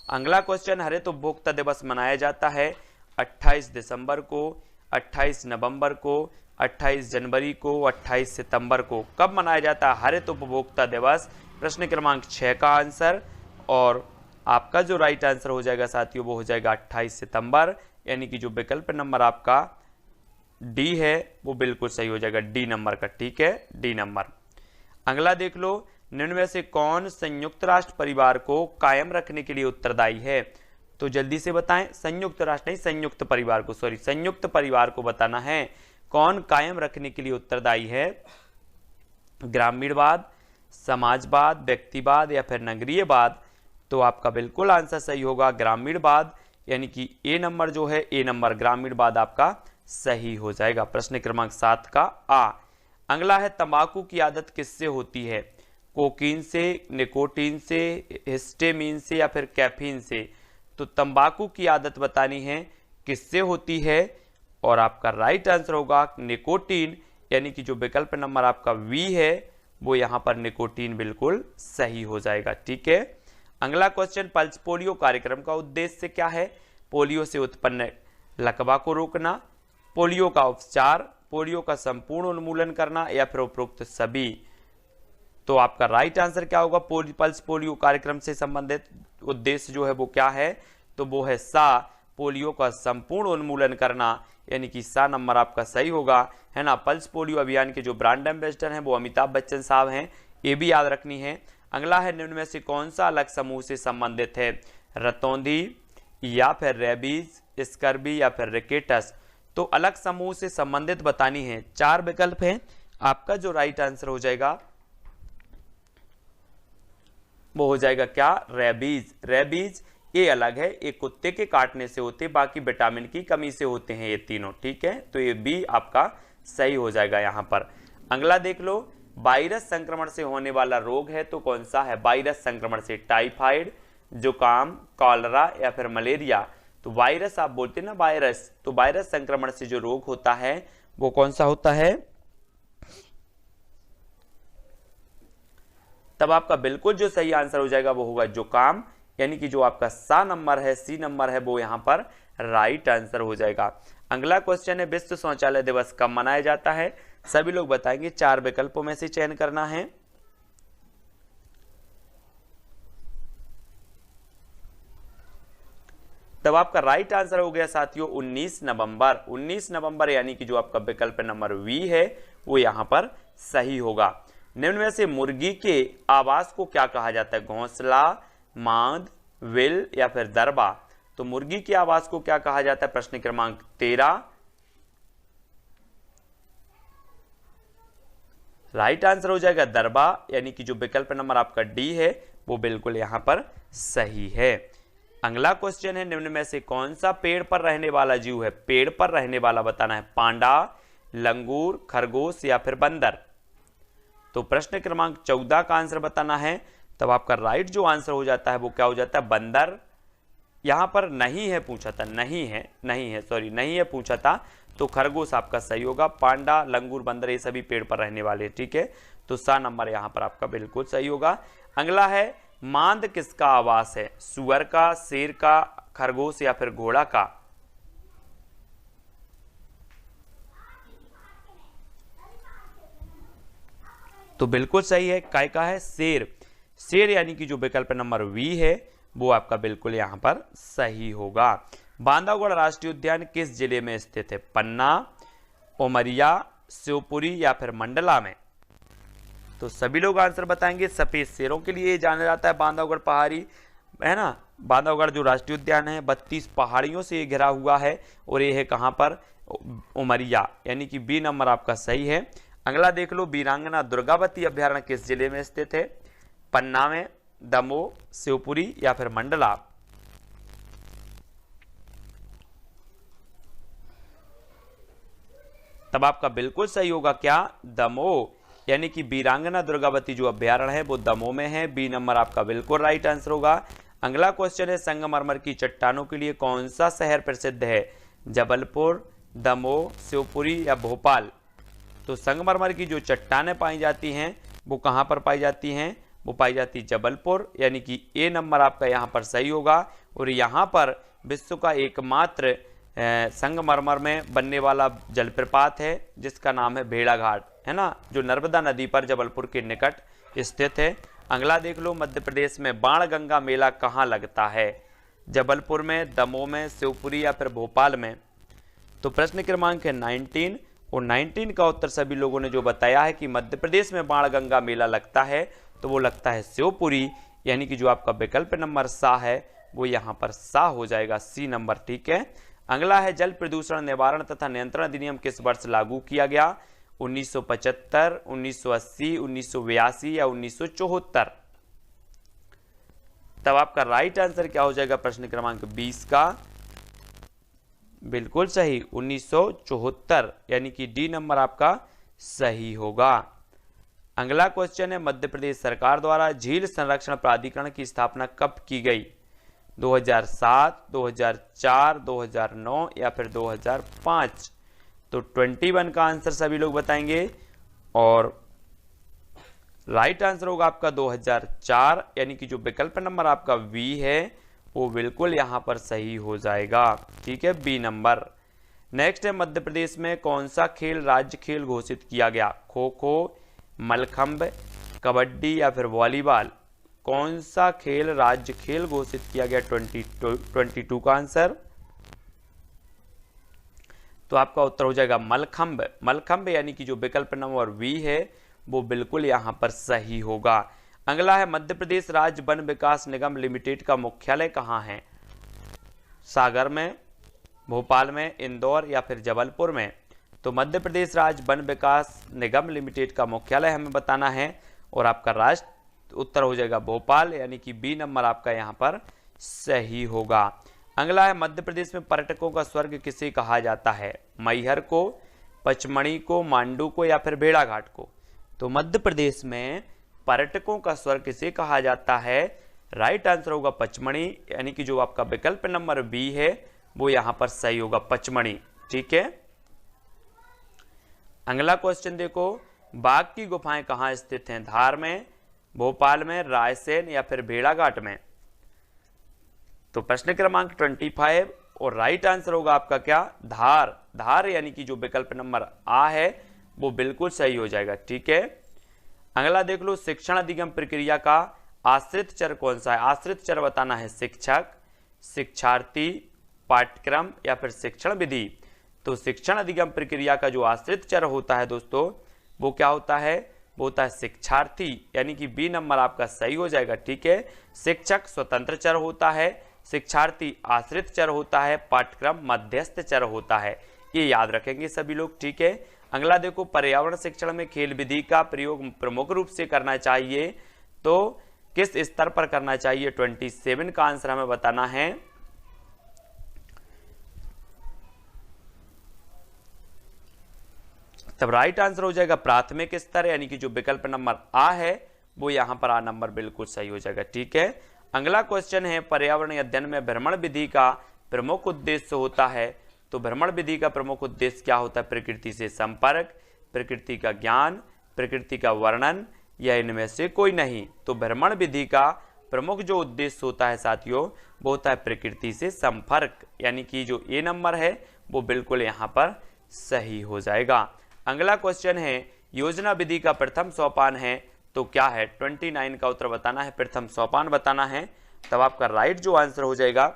अगला क्वेश्चन, हरित उपभोक्ता दिवस मनाया जाता है 28 दिसंबर को, 28 नवंबर को, 28 जनवरी को, 28 सितंबर को। कब मनाया जाता है हरित उपभोक्ता दिवस? प्रश्न क्रमांक 6 का आंसर। और आपका जो राइट आंसर हो जाएगा साथियों वो हो जाएगा 28 सितंबर, यानी कि जो विकल्प नंबर आपका डी है वो बिल्कुल सही हो जाएगा, डी नंबर का। ठीक है, डी नंबर। अगला देख लो, निम्न में से कौन संयुक्त राष्ट्र परिवार को कायम रखने के लिए उत्तरदायी है? तो जल्दी से बताएं। संयुक्त राष्ट्र नहीं, संयुक्त परिवार को, सॉरी, संयुक्त परिवार को बताना है कौन कायम रखने के लिए उत्तरदायी है। ग्रामीणवाद, समाजवाद, व्यक्तिवाद या फिर नगरीयवाद। तो आपका बिल्कुल आंसर सही होगा ग्रामीणवाद, यानी कि ए नंबर जो है, ए नंबर ग्रामीणवाद आपका सही हो जाएगा। प्रश्न क्रमांक 7 का आ। अगला है, तंबाकू की आदत किससे होती है? कोकीन से, निकोटीन से, हिस्टेमीन से या फिर कैफीन से। तो तंबाकू की आदत बतानी है किससे होती है? और आपका राइट आंसर होगा निकोटीन, यानी कि जो विकल्प नंबर आपका वी है वो यहां पर निकोटीन बिल्कुल सही हो जाएगा। ठीक है, अगला क्वेश्चन, पल्स पोलियो कार्यक्रम का उद्देश्य क्या है? पोलियो से उत्पन्न लकवा को रोकना, पोलियो का उपचार, पोलियो का संपूर्ण उन्मूलन करना या फिर उपरोक्त सभी। तो आपका राइट आंसर क्या होगा? पल्स पोलियो कार्यक्रम से संबंधित उद्देश्य जो है वो क्या है? तो वो है सा, पोलियो का संपूर्ण उन्मूलन करना, यानी कि सा नंबर आपका सही होगा, है ना। पल्स पोलियो अभियान के जो ब्रांड एम्बेसडर हैं वो अमिताभ बच्चन साहब हैं, ये भी याद रखनी है। अगला है, निम्न में से कौन सा अलग समूह से संबंधित है? रतौंधी या फिर रेबीज, स्कर्बी या फिर रिकेटस। तो अलग समूह से संबंधित बतानी है। 4 विकल्प हैं, आपका जो राइट आंसर हो जाएगा वो हो जाएगा क्या? रेबीज। रेबीज ये अलग है, एक कुत्ते के काटने से होते, बाकी विटामिन की कमी से होते हैं ये तीनों। ठीक है, तो ये बी आपका सही हो जाएगा यहां पर। अगला देख लो, वायरस संक्रमण से होने वाला रोग है तो कौन सा है? वायरस संक्रमण से टाइफाइड, जुकाम, कॉलरा या फिर मलेरिया। तो वायरस आप बोलते हैं ना, वायरस, तो वायरस संक्रमण से जो रोग होता है वो कौन सा होता है? तब आपका बिल्कुल जो सही आंसर हो जाएगा वो होगा जुकाम, यानी कि जो आपका सा नंबर है, सी नंबर है, वो यहां पर राइट आंसर हो जाएगा। अगला क्वेश्चन है, विश्व शौचालय दिवस कब मनाया जाता है? सभी लोग बताएंगे, 4 विकल्पों में से चयन करना है। तब आपका राइट आंसर हो गया साथियों 19 नवंबर। 19 नवंबर, यानी कि जो आपका विकल्प नंबर वी है वो यहां पर सही होगा। निम्न में से मुर्गी के आवास को क्या कहा जाता है? घोंसला, मांद, विल या फिर दरबा। तो मुर्गी के आवास को क्या कहा जाता है? प्रश्न क्रमांक 13। राइट आंसर हो जाएगा दरबा, यानी कि जो विकल्प नंबर आपका डी है वो बिल्कुल यहां पर सही है। अगला क्वेश्चन है, निम्न में से कौन सा पेड़ पर रहने वाला जीव है? पेड़ पर रहने वाला बताना है। पांडा, लंगूर, खरगोश या फिर बंदर। तो प्रश्न क्रमांक 14 का आंसर बताना है। तब आपका राइट जो आंसर हो जाता है वो क्या हो जाता है? बंदर। यहां पर नहीं है पूछा था, नहीं है पूछा था, तो खरगोश आपका सही होगा। पांडा, लंगूर, बंदर ये सभी पेड़ पर रहने वाले, ठीक है, तो सा नंबर यहां पर आपका बिल्कुल सही होगा। अगला है मांद किसका आवास है? सुअर का, शेर का, खरगोश या फिर घोड़ा का? तो बिल्कुल सही है, काय का है? शेर। शेर यानी कि जो विकल्प नंबर वी है वो आपका बिल्कुल यहां पर सही होगा। बांधवगढ़ राष्ट्रीय उद्यान किस जिले में स्थित है? पन्ना, उमरिया, शिवपुरी या फिर मंडला में? तो सभी लोग आंसर बताएंगे। सफेद शेरों के लिए जाना जाता है बांधवगढ़ पहाड़ी, है ना। बांधवगढ़ जो राष्ट्रीय उद्यान है 32 पहाड़ियों से घिरा हुआ है और ये है कहां पर? उमरिया, यानी कि बी नंबर आपका सही है। अगला देख लो, वीरांगना दुर्गावती अभ्यारण्य किस जिले में स्थित है? पन्ना में, दमोह, शिवपुरी या फिर मंडला? तब आपका बिल्कुल सही होगा क्या? दमोह, यानी कि वीरांगना दुर्गावती जो अभ्यारण्य है वो दमोह में है। बी नंबर आपका बिल्कुल राइट आंसर होगा। अगला क्वेश्चन है, संगमरमर की चट्टानों के लिए कौन सा शहर प्रसिद्ध है? जबलपुर, दमोह, शिवपुरी या भोपाल? तो संगमरमर की जो चट्टानें पाई जाती हैं वो कहां पर पाई जाती हैं? वो पाई जाती जबलपुर, यानी कि ए नंबर आपका यहां पर सही होगा। और यहां पर विश्व का एकमात्र संगमरमर में बनने वाला जलप्रपात है जिसका नाम है भेड़ाघाट, है ना, जो नर्मदा नदी पर जबलपुर के निकट स्थित है। अगला देख लो, मध्य प्रदेश में बाणगंगा मेला कहाँ लगता है? जबलपुर में, दमोह में, शिवपुरी या फिर भोपाल में? तो प्रश्न क्रमांक है 19 और 19 का उत्तर सभी लोगों ने जो बताया है कि मध्य प्रदेश में बाणगंगा मेला लगता है तो वो लगता है शिवपुरी, यानी कि जो आपका विकल्प नंबर सा है वो यहाँ पर सा हो जाएगा, सी नंबर, ठीक है। अगला है, जल प्रदूषण निवारण तथा नियंत्रण अधिनियम किस वर्ष लागू किया गया? 1975, 1980, 1982 या 1974? तब आपका राइट आंसर क्या हो जाएगा प्रश्न क्रमांक 20 का? बिल्कुल सही, 1974, यानी कि डी नंबर आपका सही होगा। अगला क्वेश्चन है, मध्य प्रदेश सरकार द्वारा झील संरक्षण प्राधिकरण की स्थापना कब की गई? 2007, 2004, 2009 या फिर 2005? तो 21 का आंसर सभी लोग बताएंगे और राइट आंसर होगा आपका 2004, यानी कि जो विकल्प नंबर आपका वी है वो बिल्कुल यहां पर सही हो जाएगा, ठीक है, बी नंबर। नेक्स्ट है, मध्य प्रदेश में कौन सा खेल राज्य खेल घोषित किया गया? खो खो, मलखंब, कबड्डी या फिर वॉलीबॉल? कौन सा खेल राज्य खेल घोषित किया गया? 22 का आंसर। तो आपका उत्तर हो जाएगा मलखंब। मलखंब यानी कि जो विकल्प नंबर वी है वो बिल्कुल यहां पर सही होगा। अगला है, मध्य प्रदेश राज्य वन विकास निगम लिमिटेड का मुख्यालय कहां है? सागर में, भोपाल में, इंदौर या फिर जबलपुर में? तो मध्य प्रदेश राज्य वन विकास निगम लिमिटेड का मुख्यालय हमें बताना है और आपका राष्ट्र उत्तर हो जाएगा भोपाल, यानी कि बी नंबर आपका यहां पर सही होगा। अगला है, मध्य प्रदेश में पर्यटकों का स्वर्ग किसे कहा जाता है? मैहर को, पचमढ़ी को, मांडू को या फिर भेड़ाघाट को? तो मध्य प्रदेश में पर्यटकों का स्वर्ग किसे कहा जाता है? राइट आंसर होगा पचमढ़ी, यानी कि जो आपका विकल्प नंबर बी है वो यहां पर सही होगा, पचमढ़ी, ठीक है। अगला क्वेश्चन देखो, बाघ की गुफाएं कहां स्थित हैं? धार में, भोपाल में, रायसेन या फिर भेड़ाघाट में? तो प्रश्न क्रमांक 25 और राइट आंसर होगा आपका क्या? धार। धार यानी कि जो विकल्प नंबर आ है वो बिल्कुल सही हो जाएगा, ठीक है। अगला देख लो, शिक्षण अधिगम प्रक्रिया का आश्रित चर कौन सा है? आश्रित चर बताना है, शिक्षक, शिक्षार्थी, पाठ्यक्रम या फिर शिक्षण विधि? तो शिक्षण अधिगम प्रक्रिया का जो आश्रित चर होता है दोस्तों वो क्या होता है? वो होता है शिक्षार्थी, यानी कि बी नंबर आपका सही हो जाएगा, ठीक है। शिक्षक स्वतंत्र चर होता है, शिक्षार्थी आश्रित चर होता है, पाठ्यक्रम मध्यस्थ चर होता है, ये याद रखेंगे सभी लोग, ठीक है। अगला देखो, पर्यावरण शिक्षण में खेल विधि का प्रयोग प्रमुख रूप से करना चाहिए तो किस स्तर पर करना चाहिए? 27 का आंसर हमें बताना है। तब राइट आंसर हो जाएगा प्राथमिक स्तर, यानी कि जो विकल्प नंबर आ है वो यहां पर आ नंबर बिल्कुल सही हो जाएगा, ठीक है। अगला क्वेश्चन है पर्यावरण अध्ययन में भ्रमण विधि का प्रमुख उद्देश्य होता है। तो भ्रमण विधि का प्रमुख उद्देश्य क्या होता है? प्रकृति से संपर्क, प्रकृति का ज्ञान, प्रकृति का वर्णन या इनमें से कोई नहीं। तो भ्रमण विधि का प्रमुख जो उद्देश्य होता है साथियों वो होता है प्रकृति से संपर्क, यानी कि जो ए नंबर है वो बिल्कुल यहाँ पर सही हो जाएगा। अगला क्वेश्चन है योजना विधि का प्रथम सोपान है तो क्या है? 29 का उत्तर बताना है, प्रथम सोपान बताना है। तब आपका राइट जो आंसर हो जाएगा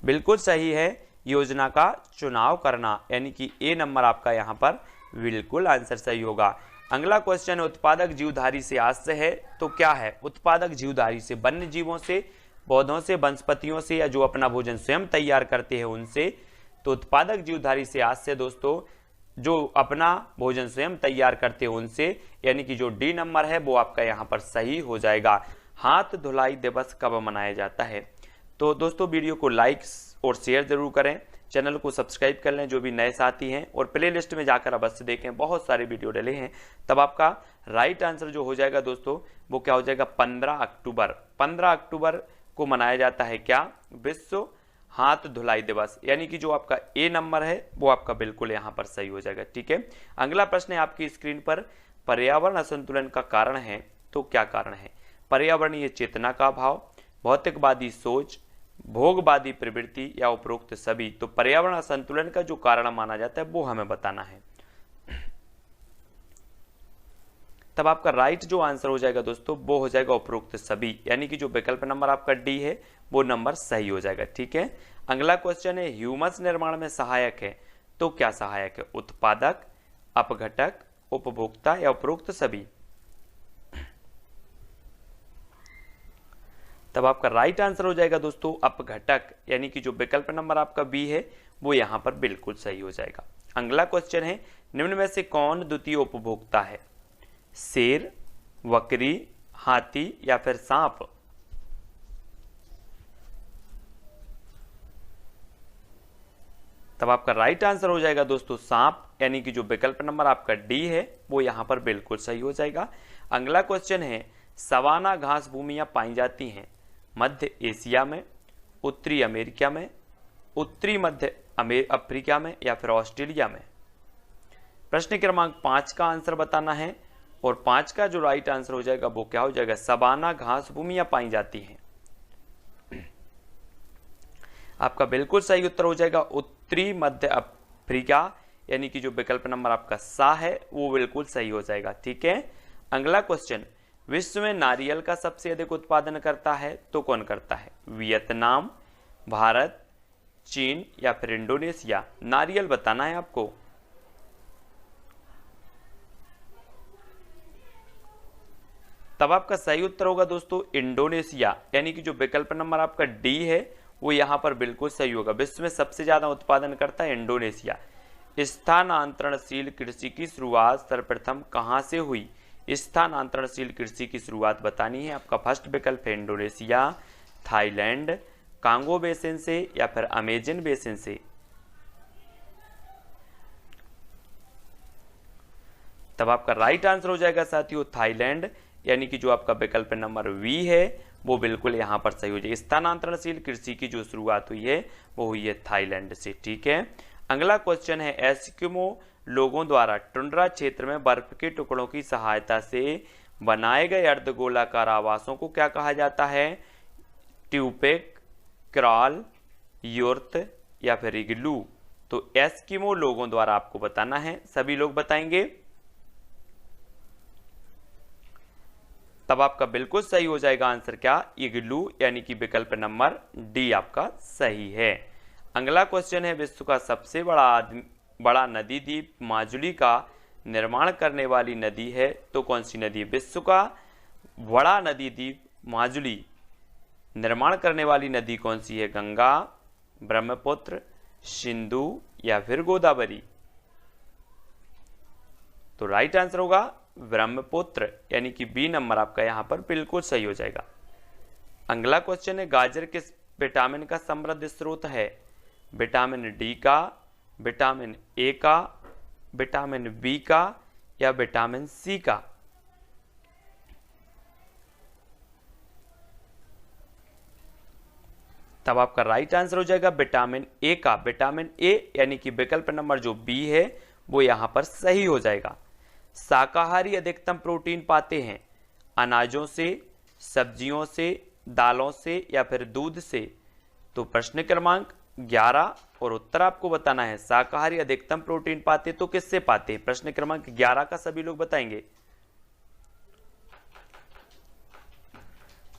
बिल्कुल सही है, योजना का चुनाव करना, यानी कि ए नंबर आपका यहाँ पर बिल्कुल आंसर सही होगा। अगला क्वेश्चन है उत्पादक जीवधारी से आश्रय है तो क्या है? उत्पादक जीवधारी से वन्य जीवों से, पौधों से, वनस्पतियों से या जो अपना भोजन स्वयं तैयार करते हैं उनसे। तो उत्पादक जीवधारी से आश्रय दोस्तों जो अपना भोजन स्वयं तैयार करते हैं उनसे, यानी कि जो डी नंबर है वो आपका यहाँ पर सही हो जाएगा। हाथ धुलाई दिवस कब मनाया जाता है? तो दोस्तों वीडियो को लाइक और शेयर जरूर करें, चैनल को सब्सक्राइब कर लें जो भी नए साथी हैं, और प्ले लिस्ट में जाकर अवश्य देखें, बहुत सारे वीडियो डले हैं। तब आपका राइट आंसर जो हो जाएगा दोस्तों वो क्या हो जाएगा? 15 अक्टूबर। 15 अक्टूबर को मनाया जाता है क्या? विश्व हाथ धुलाई दिवस, यानी कि जो आपका ए नंबर है वो आपका बिल्कुल यहाँ पर सही हो जाएगा। ठीक है, अगला प्रश्न है आपकी स्क्रीन पर, पर्यावरण असंतुलन का कारण है तो क्या कारण है? पर्यावरणीय चेतना का अभाव, भौतिकवादी सोच, भोगवादी प्रवृत्ति या उपरोक्त सभी। तो पर्यावरण असंतुलन का जो कारण माना जाता है वो हमें बताना है। तब आपका राइट जो आंसर हो जाएगा दोस्तों वो हो जाएगा उपरोक्त सभी, यानी कि जो विकल्प नंबर आपका डी है वो नंबर सही हो जाएगा। ठीक है, अगला क्वेश्चन है ह्यूमस निर्माण में सहायक है तो क्या सहायक है? उत्पादक, अपघटक, उपभोक्ता या उपरोक्त सभी। तब आपका राइट आंसर हो जाएगा दोस्तों अपघटक, यानी कि जो विकल्प नंबर आपका बी है वो यहां पर बिल्कुल सही हो जाएगा। अगला क्वेश्चन है निम्न में से कौन द्वितीय उपभोक्ता है? शेर, बकरी, हाथी या फिर सांप। तब आपका राइट आंसर हो जाएगा दोस्तों सांप, यानी कि जो विकल्प नंबर आपका डी है वो यहां पर बिल्कुल सही हो जाएगा। अगला क्वेश्चन है सवाना घास भूमियां पाई जाती हैं मध्य एशिया में, उत्तरी अमेरिका में, उत्तरी मध्य अफ्रीका में या फिर ऑस्ट्रेलिया में। प्रश्न क्रमांक 5 का आंसर बताना है, और 5 का जो राइट आंसर हो जाएगा वो क्या हो जाएगा? सवाना घास भूमियां पाई जाती हैं। आपका बिल्कुल सही उत्तर हो जाएगा उत्तरी मध्य अफ्रीका, यानी कि जो विकल्प नंबर आपका सा है वो बिल्कुल सही हो जाएगा। ठीक है, अगला क्वेश्चन विश्व में नारियल का सबसे अधिक उत्पादन करता है तो कौन करता है? वियतनाम, भारत, चीन या फिर इंडोनेशिया। नारियल बताना है आपको। तब आपका सही उत्तर होगा दोस्तों इंडोनेशिया, यानी कि जो विकल्प नंबर आपका डी है वो यहां पर बिल्कुल सही होगा। विश्व में सबसे ज्यादा उत्पादन करता है इंडोनेशिया। स्थानांतरणशील कृषि की शुरुआत सर्वप्रथम कहां से हुई? स्थानांतरणशील कृषि की शुरुआत बतानी है। आपका फर्स्ट विकल्प है इंडोनेशिया, थाईलैंड, कांगो बेसिन से या फिर अमेजन बेसिन से। तब आपका राइट आंसर हो जाएगा साथियों थाईलैंड, यानी कि जो आपका विकल्प नंबर वी है वो बिल्कुल यहां पर सही हो जाएगा। स्थानांतरणशील कृषि की जो शुरुआत हुई है वो हुई है थाईलैंड से। ठीक है, अगला क्वेश्चन है एस्किमो लोगों द्वारा टुंड्रा क्षेत्र में बर्फ के टुकड़ों की सहायता से बनाए गए अर्धगोलाकार आवासों को क्या कहा जाता है? ट्यूपेक, क्रॉल, योर्त या फिर इग्लू। तो एस्किमो लोगों द्वारा आपको बताना है, सभी लोग बताएंगे। तब आपका बिल्कुल सही हो जाएगा आंसर क्या? इग्लू, यानी कि विकल्प नंबर डी आपका सही है। अगला क्वेश्चन है विश्व का सबसे बड़ा नदी द्वीप माजुली का निर्माण करने वाली नदी है तो कौन सी नदी है? विश्व का बड़ा नदी द्वीप माजुली निर्माण करने वाली नदी कौन सी है? गंगा, ब्रह्मपुत्र, सिंधु या फिर गोदावरी। तो राइट आंसर होगा ब्रह्मपुत्र, यानी कि बी नंबर आपका यहां पर बिल्कुल सही हो जाएगा। अगला क्वेश्चन है गाजर किस विटामिन का समृद्ध स्रोत है? विटामिन डी का, विटामिन ए का, विटामिन बी का या विटामिन सी का। तब आपका राइट आंसर हो जाएगा विटामिन ए का, विटामिन ए यानी कि विकल्प नंबर जो बी है वो यहां पर सही हो जाएगा। शाकाहारी अधिकतम प्रोटीन पाते हैं अनाजों से, सब्जियों से, दालों से या फिर दूध से। तो प्रश्न क्रमांक 11 और उत्तर आपको बताना है। शाकाहारी अधिकतम प्रोटीन पाते तो किससे पाते हैं? प्रश्न क्रमांक 11 का सभी लोग बताएंगे।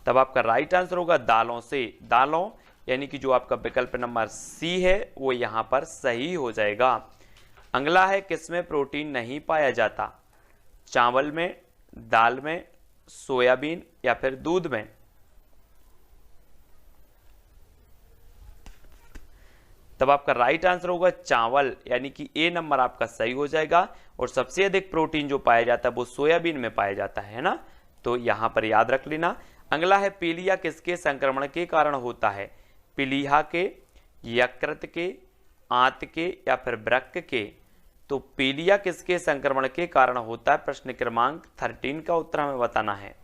तब आपका राइट आंसर होगा दालों से, दालों यानी कि जो आपका विकल्प नंबर सी है वो यहां पर सही हो जाएगा। अगला है किसमें प्रोटीन नहीं पाया जाता? चावल में, दाल में, सोयाबीन या फिर दूध में। तब आपका राइट आंसर होगा चावल, यानी कि ए नंबर आपका सही हो जाएगा। और सबसे अधिक प्रोटीन जो पाया जाता है वो सोयाबीन में पाया जाता है ना, तो यहां पर याद रख लेना। अगला है पीलिया किसके संक्रमण के कारण होता है? पीलिया के, यकृत के, आंत के या फिर वृक्क के। तो पीलिया किसके संक्रमण के कारण होता है? प्रश्न क्रमांक 13 का उत्तर हमें बताना है।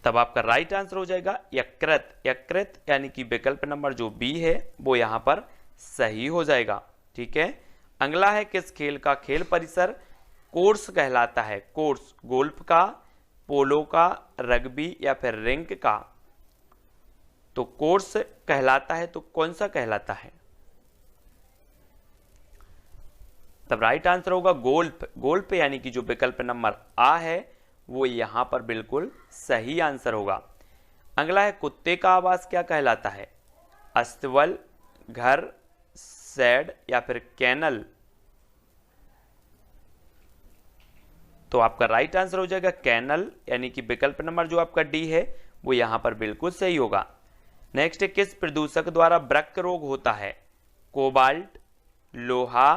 तब आपका राइट आंसर हो जाएगा यकृत, यकृत यानी कि विकल्प नंबर जो बी है वो यहां पर सही हो जाएगा। ठीक है। अगला है किस खेल का खेल परिसर कोर्स कहलाता है? कोर्स गोल्फ का, पोलो का, रग्बी या फिर रिंक का। तो कोर्स कहलाता है तो कौन सा कहलाता है? तब राइट आंसर होगा गोल्फ, गोल्फ यानी कि जो विकल्प नंबर आ है वो यहां पर बिल्कुल सही आंसर होगा। अगला है कुत्ते का आवास क्या कहलाता है? अस्तबल, घर, शेड या फिर कैनल। तो आपका राइट आंसर हो जाएगा कैनल, यानी कि विकल्प नंबर जो आपका डी है वो यहां पर बिल्कुल सही होगा। नेक्स्ट है किस प्रदूषक द्वारा वृक्क रोग होता है? कोबाल्ट, लोहा,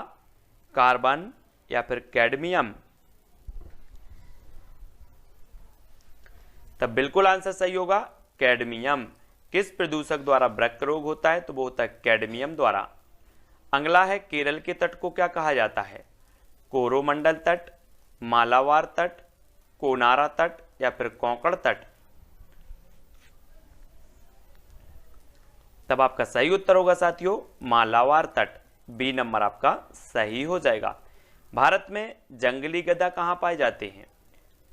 कार्बन या फिर कैडमियम। तब बिल्कुल आंसर सही होगा कैडमियम। किस प्रदूषक द्वारा वृक्क रोग होता है? तो वो होता है कैडमियम द्वारा। अगला है केरल के तट को क्या कहा जाता है? कोरोमंडल तट, मालाबार तट, कोनारा तट या फिर कोंकण तट। तब आपका सही उत्तर होगा साथियों मालाबार तट, बी नंबर आपका सही हो जाएगा। भारत में जंगली गधा कहां पाए जाते हैं?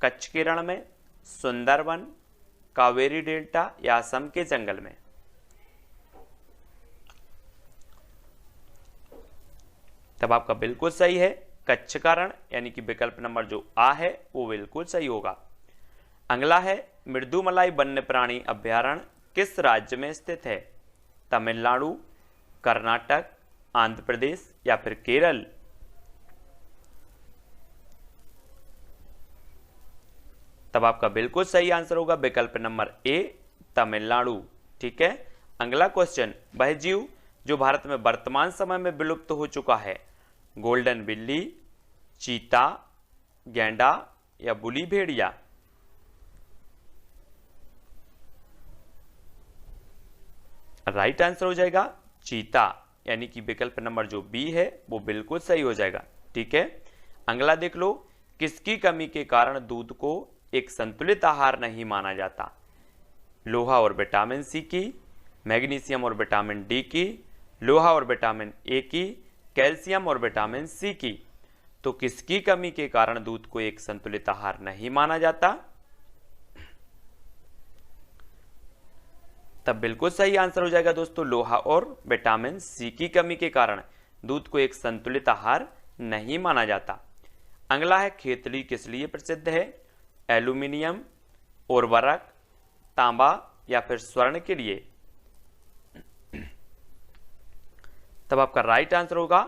कच्छ के रण में, सुंदरवन, कावेरी डेल्टा या असम के जंगल में। तब आपका बिल्कुल सही है कच्छ का रण, यानी कि विकल्प नंबर जो आ है वो बिल्कुल सही होगा। अगला है मृदुमलाई वन्य प्राणी अभ्यारण्य किस राज्य में स्थित है? तमिलनाडु, कर्नाटक, आंध्र प्रदेश या फिर केरल। तब आपका बिल्कुल सही आंसर होगा विकल्प नंबर ए तमिलनाडु। ठीक है। अगला क्वेश्चन, वह जीव जो भारत में वर्तमान समय में विलुप्त हो चुका है? गोल्डन बिल्ली, चीता, गैंडा या बुली भेड़िया। राइट आंसर हो जाएगा चीता, यानी कि विकल्प नंबर जो बी है वो बिल्कुल सही हो जाएगा। ठीक है। अगला देख लो, किसकी कमी के कारण दूध को एक संतुलित आहार नहीं माना जाता? लोहा और विटामिन सी की, मैग्नीशियम और विटामिन डी की, लोहा और विटामिन ए की, कैल्शियम और विटामिन सी की। तो किसकी कमी के कारण दूध को एक संतुलित आहार नहीं माना जाता? तब बिल्कुल सही आंसर हो जाएगा दोस्तों लोहा और विटामिन सी की कमी के कारण दूध को एक संतुलित आहार नहीं माना जाता। अगला है खेतली किस लिए प्रसिद्ध है? एल्यूमिनियम, उर्वरक, तांबा या फिर स्वर्ण के लिए। तब आपका राइट आंसर होगा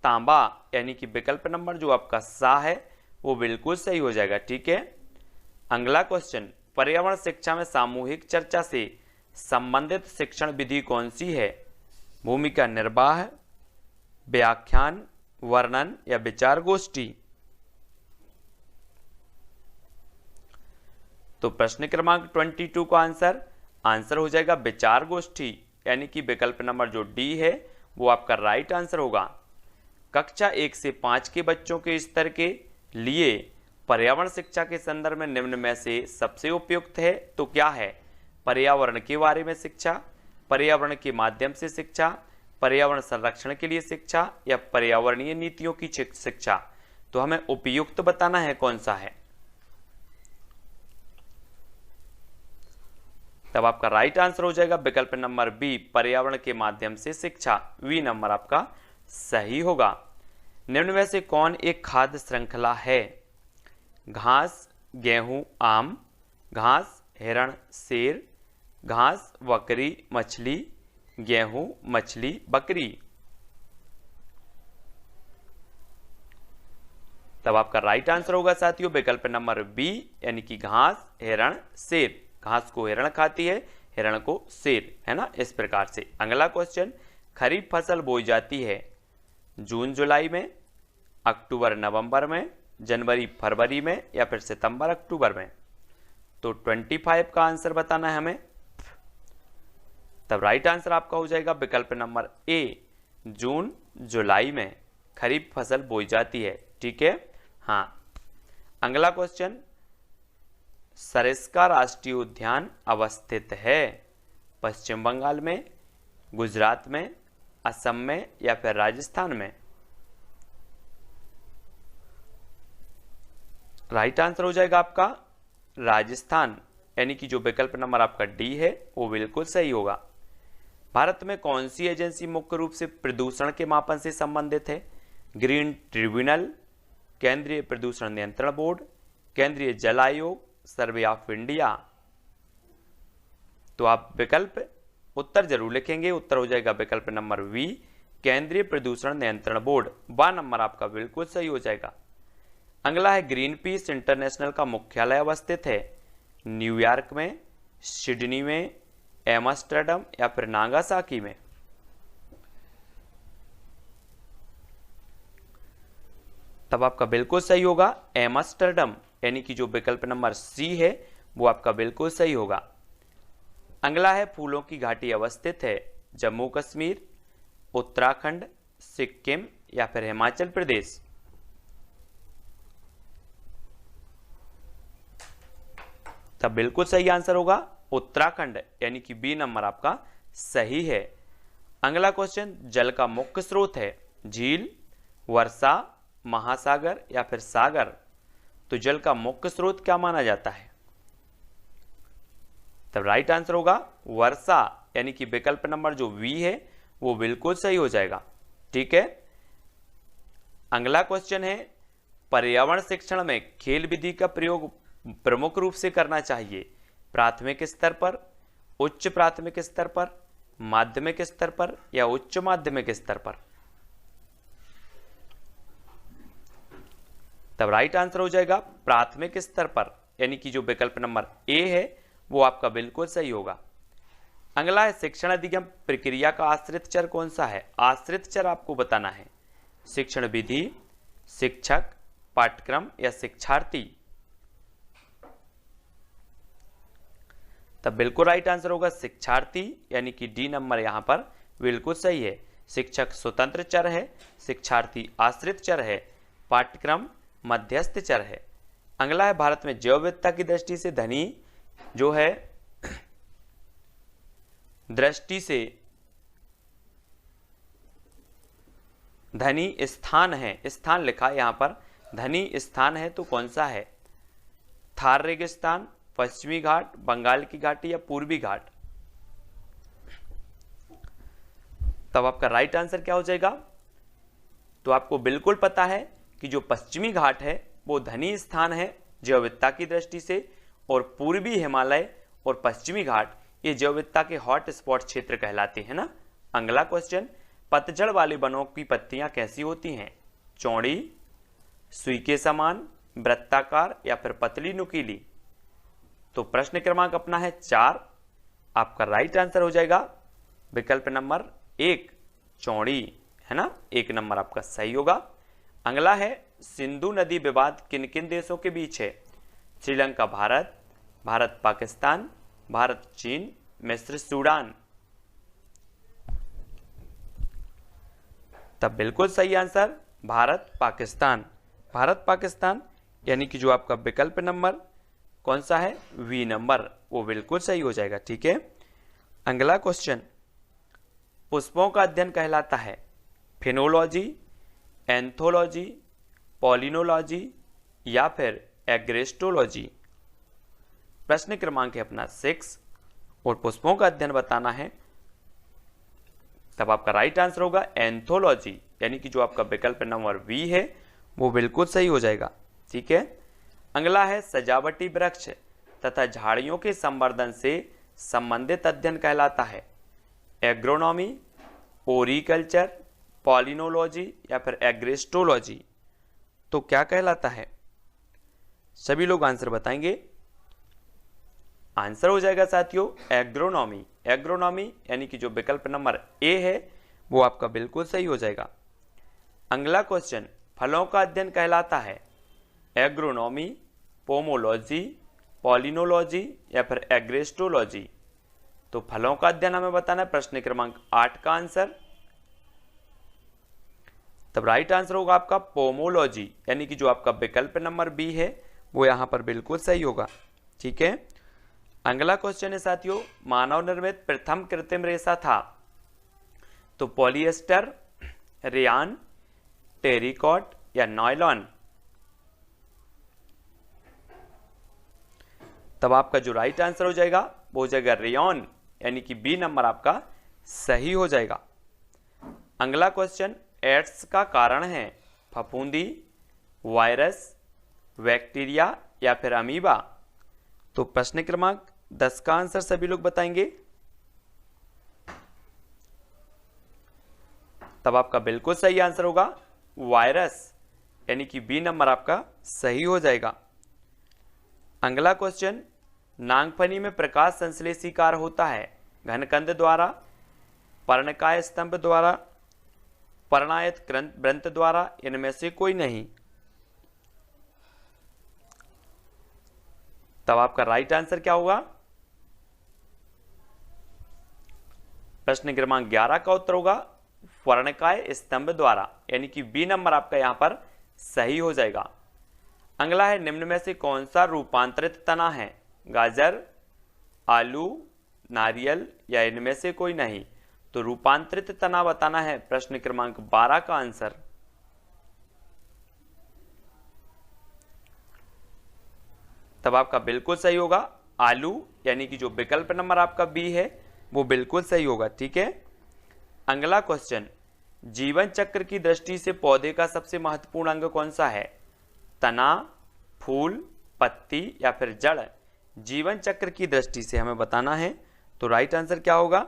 तांबा, यानी कि विकल्प नंबर जो आपका सा है वो बिल्कुल सही हो जाएगा। ठीक है। अगला क्वेश्चन, पर्यावरण शिक्षा में सामूहिक चर्चा से संबंधित शिक्षण विधि कौन सी है? भूमिका निर्वाह, व्याख्यान, वर्णन या विचार गोष्ठी। तो प्रश्न क्रमांक 22 का आंसर हो जाएगा विचार गोष्ठी, यानी कि विकल्प नंबर जो डी है वो आपका राइट आंसर होगा। कक्षा 1 से 5 के बच्चों के स्तर के लिए पर्यावरण शिक्षा के संदर्भ में निम्न में से सबसे उपयुक्त है तो क्या है? पर्यावरण के बारे में शिक्षा, पर्यावरण के माध्यम से शिक्षा, पर्यावरण संरक्षण के लिए शिक्षा या पर्यावरणीय नीतियों की शिक्षा। तो हमें उपयुक्त बताना है कौन सा है। तब आपका राइट आंसर हो जाएगा विकल्प नंबर बी, पर्यावरण के माध्यम से शिक्षा। वी नंबर आपका सही होगा। निम्न में से कौन एक खाद्य श्रृंखला है? घास, गेहूं, आम, घास, हिरण, शेर, घास, बकरी, मछली, गेहूं, मछली, बकरी। तब आपका राइट आंसर होगा साथियों विकल्प नंबर बी, यानी कि घास, हिरण, शेर। घास को हिरण खाती है, हिरण को शेर, है ना, इस प्रकार से। अगला क्वेश्चन, खरीफ फसल बोई जाती है जून जुलाई में, अक्टूबर नवंबर में, जनवरी फरवरी में या फिर सितंबर अक्टूबर में। तो 25 का आंसर बताना है हमें। तब राइट आंसर आपका हो जाएगा विकल्प नंबर ए, जून जुलाई में खरीफ फसल बोई जाती है। ठीक है, हाँ। अगला क्वेश्चन, सरिस्का राष्ट्रीय उद्यान अवस्थित है पश्चिम बंगाल में, गुजरात में, असम में या फिर राजस्थान में। राइट आंसर हो जाएगा आपका राजस्थान, यानी कि जो विकल्प नंबर आपका डी है वो बिल्कुल सही होगा। भारत में कौन सी एजेंसी मुख्य रूप से प्रदूषण के मापन से संबंधित है? ग्रीन ट्रिब्यूनल, केंद्रीय प्रदूषण नियंत्रण बोर्ड, केंद्रीय जल आयोग, सर्वे ऑफ इंडिया। तो आप विकल्प उत्तर जरूर लिखेंगे। उत्तर हो जाएगा विकल्प नंबर वी, केंद्रीय प्रदूषण नियंत्रण बोर्ड। बा नंबर आपका बिल्कुल सही हो जाएगा। अगला है, ग्रीन पीस इंटरनेशनल का मुख्यालय अवस्थित है न्यूयॉर्क में, सिडनी में, एम्स्टर्डम या फिर नागासाकी में। तब आपका बिल्कुल सही होगा एम्स्टर्डम, यानी कि जो विकल्प नंबर सी है वो आपका बिल्कुल सही होगा। अगला है, फूलों की घाटी अवस्थित है जम्मू कश्मीर, उत्तराखंड, सिक्किम या फिर हिमाचल प्रदेश। तब बिल्कुल सही आंसर होगा उत्तराखंड, यानी कि बी नंबर आपका सही है। अगला क्वेश्चन, जल का मुख्य स्रोत है झील, वर्षा, महासागर या फिर सागर। तो जल का मुख्य स्रोत क्या माना जाता है? तब राइट आंसर होगा वर्षा, यानी कि विकल्प नंबर जो वी है वो बिल्कुल सही हो जाएगा। ठीक है। अगला क्वेश्चन है, पर्यावरण शिक्षण में खेल विधि का प्रयोग प्रमुख रूप से करना चाहिए प्राथमिक स्तर पर, उच्च प्राथमिक स्तर पर, माध्यमिक स्तर पर या उच्च माध्यमिक स्तर पर। तब राइट आंसर हो जाएगा प्राथमिक स्तर पर, यानी कि जो विकल्प नंबर ए है वो आपका बिल्कुल सही होगा। अगला है, शिक्षण अधिगम प्रक्रिया का आश्रित चर कौन सा है? आश्रित चर आपको बताना है, शिक्षण विधि, शिक्षक, पाठ्यक्रम या शिक्षार्थी। तब बिल्कुल राइट आंसर होगा शिक्षार्थी, यानी कि डी नंबर यहां पर बिल्कुल सही है। शिक्षक स्वतंत्र चर है, शिक्षार्थी आश्रित चर है, पाठ्यक्रम मध्यस्थ चर है। अगला है, भारत में जैव विविधता की दृष्टि से धनी जो है दृष्टि से धनी स्थान है, स्थान लिखा है यहां पर, धनी स्थान है तो कौन सा है? थार रेगिस्तान, पश्चिमी घाट, बंगाल की घाटी या पूर्वी घाट। तब आपका राइट आंसर क्या हो जाएगा? तो आपको बिल्कुल पता है कि जो पश्चिमी घाट है वो धनी स्थान है जैव विविधता की दृष्टि से, और पूर्वी हिमालय और पश्चिमी घाट ये जैव विविधता के हॉट स्पॉट क्षेत्र कहलाते हैं ना। अगला क्वेश्चन, पतझड़ वाले वनों की पत्तियां कैसी होती हैं? चौड़ी, सुई के समान, वृत्ताकार या फिर पतली नुकीली। तो प्रश्न क्रमांक अपना है 4। आपका राइट आंसर हो जाएगा विकल्प नंबर 1, चौड़ी, है ना, 1 नंबर आपका सही होगा। अगला है, सिंधु नदी विवाद किन किन देशों के बीच है? श्रीलंका भारत, भारत पाकिस्तान, भारत चीन, मिस्र सूडान। तब बिल्कुल सही आंसर भारत पाकिस्तान। भारत पाकिस्तान यानी कि जो आपका विकल्प नंबर कौन सा है, वी नंबर, वो बिल्कुल सही हो जाएगा। ठीक है, अगला क्वेश्चन, पुष्पों का अध्ययन कहलाता है फिनोलॉजी, एंथोलॉजी, पॉलिनोलॉजी या फिर एग्रेस्टोलॉजी। प्रश्न क्रमांक है अपना 6 और पुष्पों का अध्ययन बताना है, तब आपका राइट आंसर होगा एंथोलॉजी, यानी कि जो आपका विकल्प नंबर बी है वो बिल्कुल सही हो जाएगा। ठीक है, अगला है सजावटी वृक्ष तथा झाड़ियों के संवर्धन से संबंधित अध्ययन कहलाता है एग्रोनॉमी, ओरिकल्चर, पॉलिनोलॉजी या फिर एग्रेस्टोलॉजी। तो क्या कहलाता है, सभी लोग आंसर बताएंगे। आंसर हो जाएगा साथियों एग्रोनॉमी। एग्रोनॉमी यानी कि जो विकल्प नंबर ए है वो आपका बिल्कुल सही हो जाएगा। अगला क्वेश्चन, फलों का अध्ययन कहलाता है एग्रोनॉमी, पोमोलॉजी, पॉलिनोलॉजी या फिर एग्रेस्टोलॉजी। तो फलों का अध्ययन हमें बताना है, प्रश्न क्रमांक 8 का आंसर, तब राइट आंसर होगा आपका पोमोलॉजी, यानी कि जो आपका विकल्प नंबर बी है वो यहां पर बिल्कुल सही होगा। ठीक है, अगला क्वेश्चन है साथियों, मानव निर्मित प्रथम कृत्रिम रेशा था तो पॉलिएस्टर, रेयान, टेरिकॉट या नायलॉन। तब आपका जो राइट आंसर हो जाएगा वो हो जाएगा रेयॉन, यानी कि बी नंबर आपका सही हो जाएगा। अगला क्वेश्चन, एड्स का कारण है फफूंदी, वायरस, बैक्टीरिया या फिर अमीबा। तो प्रश्न क्रमांक 10 का आंसर सभी लोग बताएंगे। तब आपका बिल्कुल सही आंसर होगा वायरस, यानी कि बी नंबर आपका सही हो जाएगा। अगला क्वेश्चन, नागफनी में प्रकाश संश्लेषी कार्य होता है घनकंद द्वारा, पर्णकाय स्तंभ द्वारा, पर्णायत वृंत द्वारा, इनमें से कोई नहीं। तब आपका राइट आंसर क्या होगा, प्रश्न क्रमांक 11 का उत्तर होगा पर्णकाय स्तंभ द्वारा, यानी कि बी नंबर आपका यहां पर सही हो जाएगा। अगला है, निम्न में से कौन सा रूपांतरित तना है, गाजर, आलू, नारियल या इनमें से कोई नहीं। तो रूपांतरित तना बताना है, प्रश्न क्रमांक 12 का आंसर। तब आपका बिल्कुल सही होगा आलू, यानी कि जो विकल्प नंबर आपका बी है वो बिल्कुल सही होगा। ठीक है, अगला क्वेश्चन, जीवन चक्र की दृष्टि से पौधे का सबसे महत्वपूर्ण अंग कौन सा है, तना, फूल, पत्ती या फिर जड़। जीवन चक्र की दृष्टि से हमें बताना है, तो राइट आंसर क्या होगा।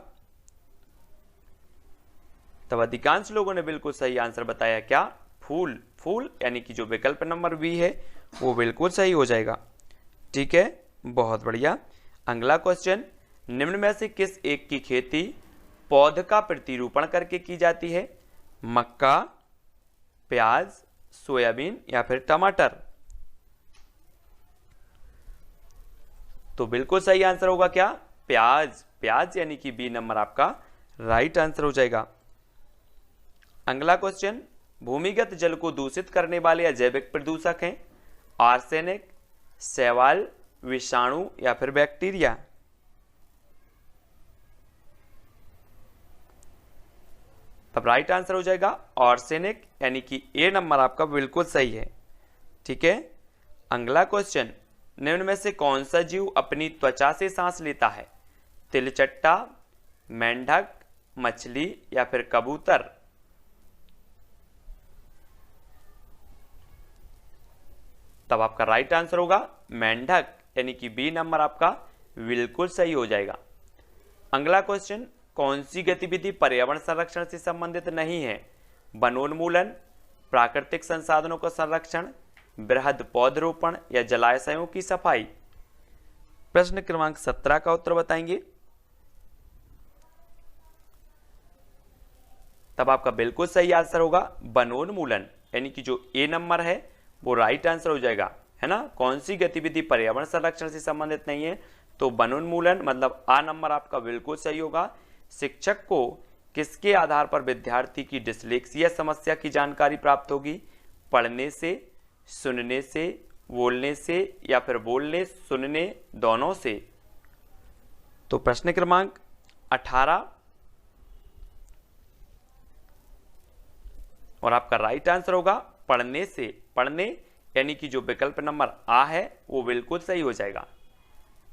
तब अधिकांश लोगों ने बिल्कुल सही आंसर बताया, क्या, फूल। फूल यानी कि जो विकल्प नंबर बी है वो बिल्कुल सही हो जाएगा। ठीक है, बहुत बढ़िया। अगला क्वेश्चन, निम्न में से किस एक की खेती पौध का प्रतिरूपण करके की जाती है, मक्का, प्याज, सोयाबीन या फिर टमाटर। तो बिल्कुल सही आंसर होगा क्या, प्याज। प्याज यानी कि बी नंबर आपका राइट आंसर हो जाएगा। अगला क्वेश्चन, भूमिगत जल को दूषित करने वाले अजैविक प्रदूषक हैं आर्सेनिक, शैवाल, विषाणु या फिर बैक्टीरिया। तब राइट आंसर हो जाएगा आर्सेनिक, यानी कि ए नंबर आपका बिल्कुल सही है। ठीक है, अगला क्वेश्चन, निम्न में से कौन सा जीव अपनी त्वचा से सांस लेता है, तिलचट्टा, मेंढक, मछली या फिर कबूतर। तब आपका राइट आंसर होगा मेंढक, यानी कि बी नंबर आपका बिल्कुल सही हो जाएगा। अगला क्वेश्चन, कौन सी गतिविधि पर्यावरण संरक्षण से संबंधित नहीं है, वनोन्मूलन, प्राकृतिक संसाधनों का संरक्षण, बृहद पौधरोपण या जलाशयों की सफाई। प्रश्न क्रमांक 17 का उत्तर बताएंगे। तब आपका बिल्कुल सही आंसर होगा वनोन्मूलन, यानी कि जो ए नंबर है वो राइट आंसर हो जाएगा, है ना। कौन सी गतिविधि पर्यावरण संरक्षण से संबंधित नहीं है, तो वनोन्मूलन मतलब आ नंबर आपका बिल्कुल सही होगा। शिक्षक को किसके आधार पर विद्यार्थी की डिसलेक्सिया समस्या की जानकारी प्राप्त होगी, पढ़ने से, सुनने से, बोलने से या फिर बोलने सुनने दोनों से। तो प्रश्न क्रमांक 18 और आपका राइट आंसर होगा पढ़ने से। पढ़ने यानी कि जो विकल्प नंबर आ है वो बिल्कुल सही हो जाएगा।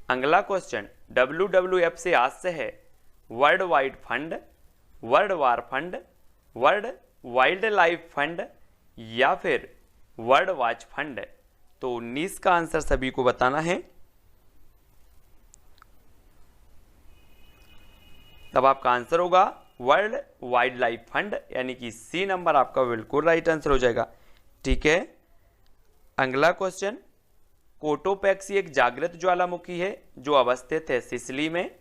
अगला क्वेश्चन WWF से हास्य है world wide fund, world war fund, world wild life fund या फिर वर्ल्ड वॉच फंड। तो 19 का आंसर सभी को बताना है। तब आपका आंसर होगा वर्ल्ड वाइल्ड लाइफ फंड यानी कि सी नंबर आपका बिल्कुल राइट आंसर हो जाएगा। ठीक है, अगला क्वेश्चन कोटोपैक्सी एक जागृत ज्वालामुखी है जो अवस्थित है सिसिली में,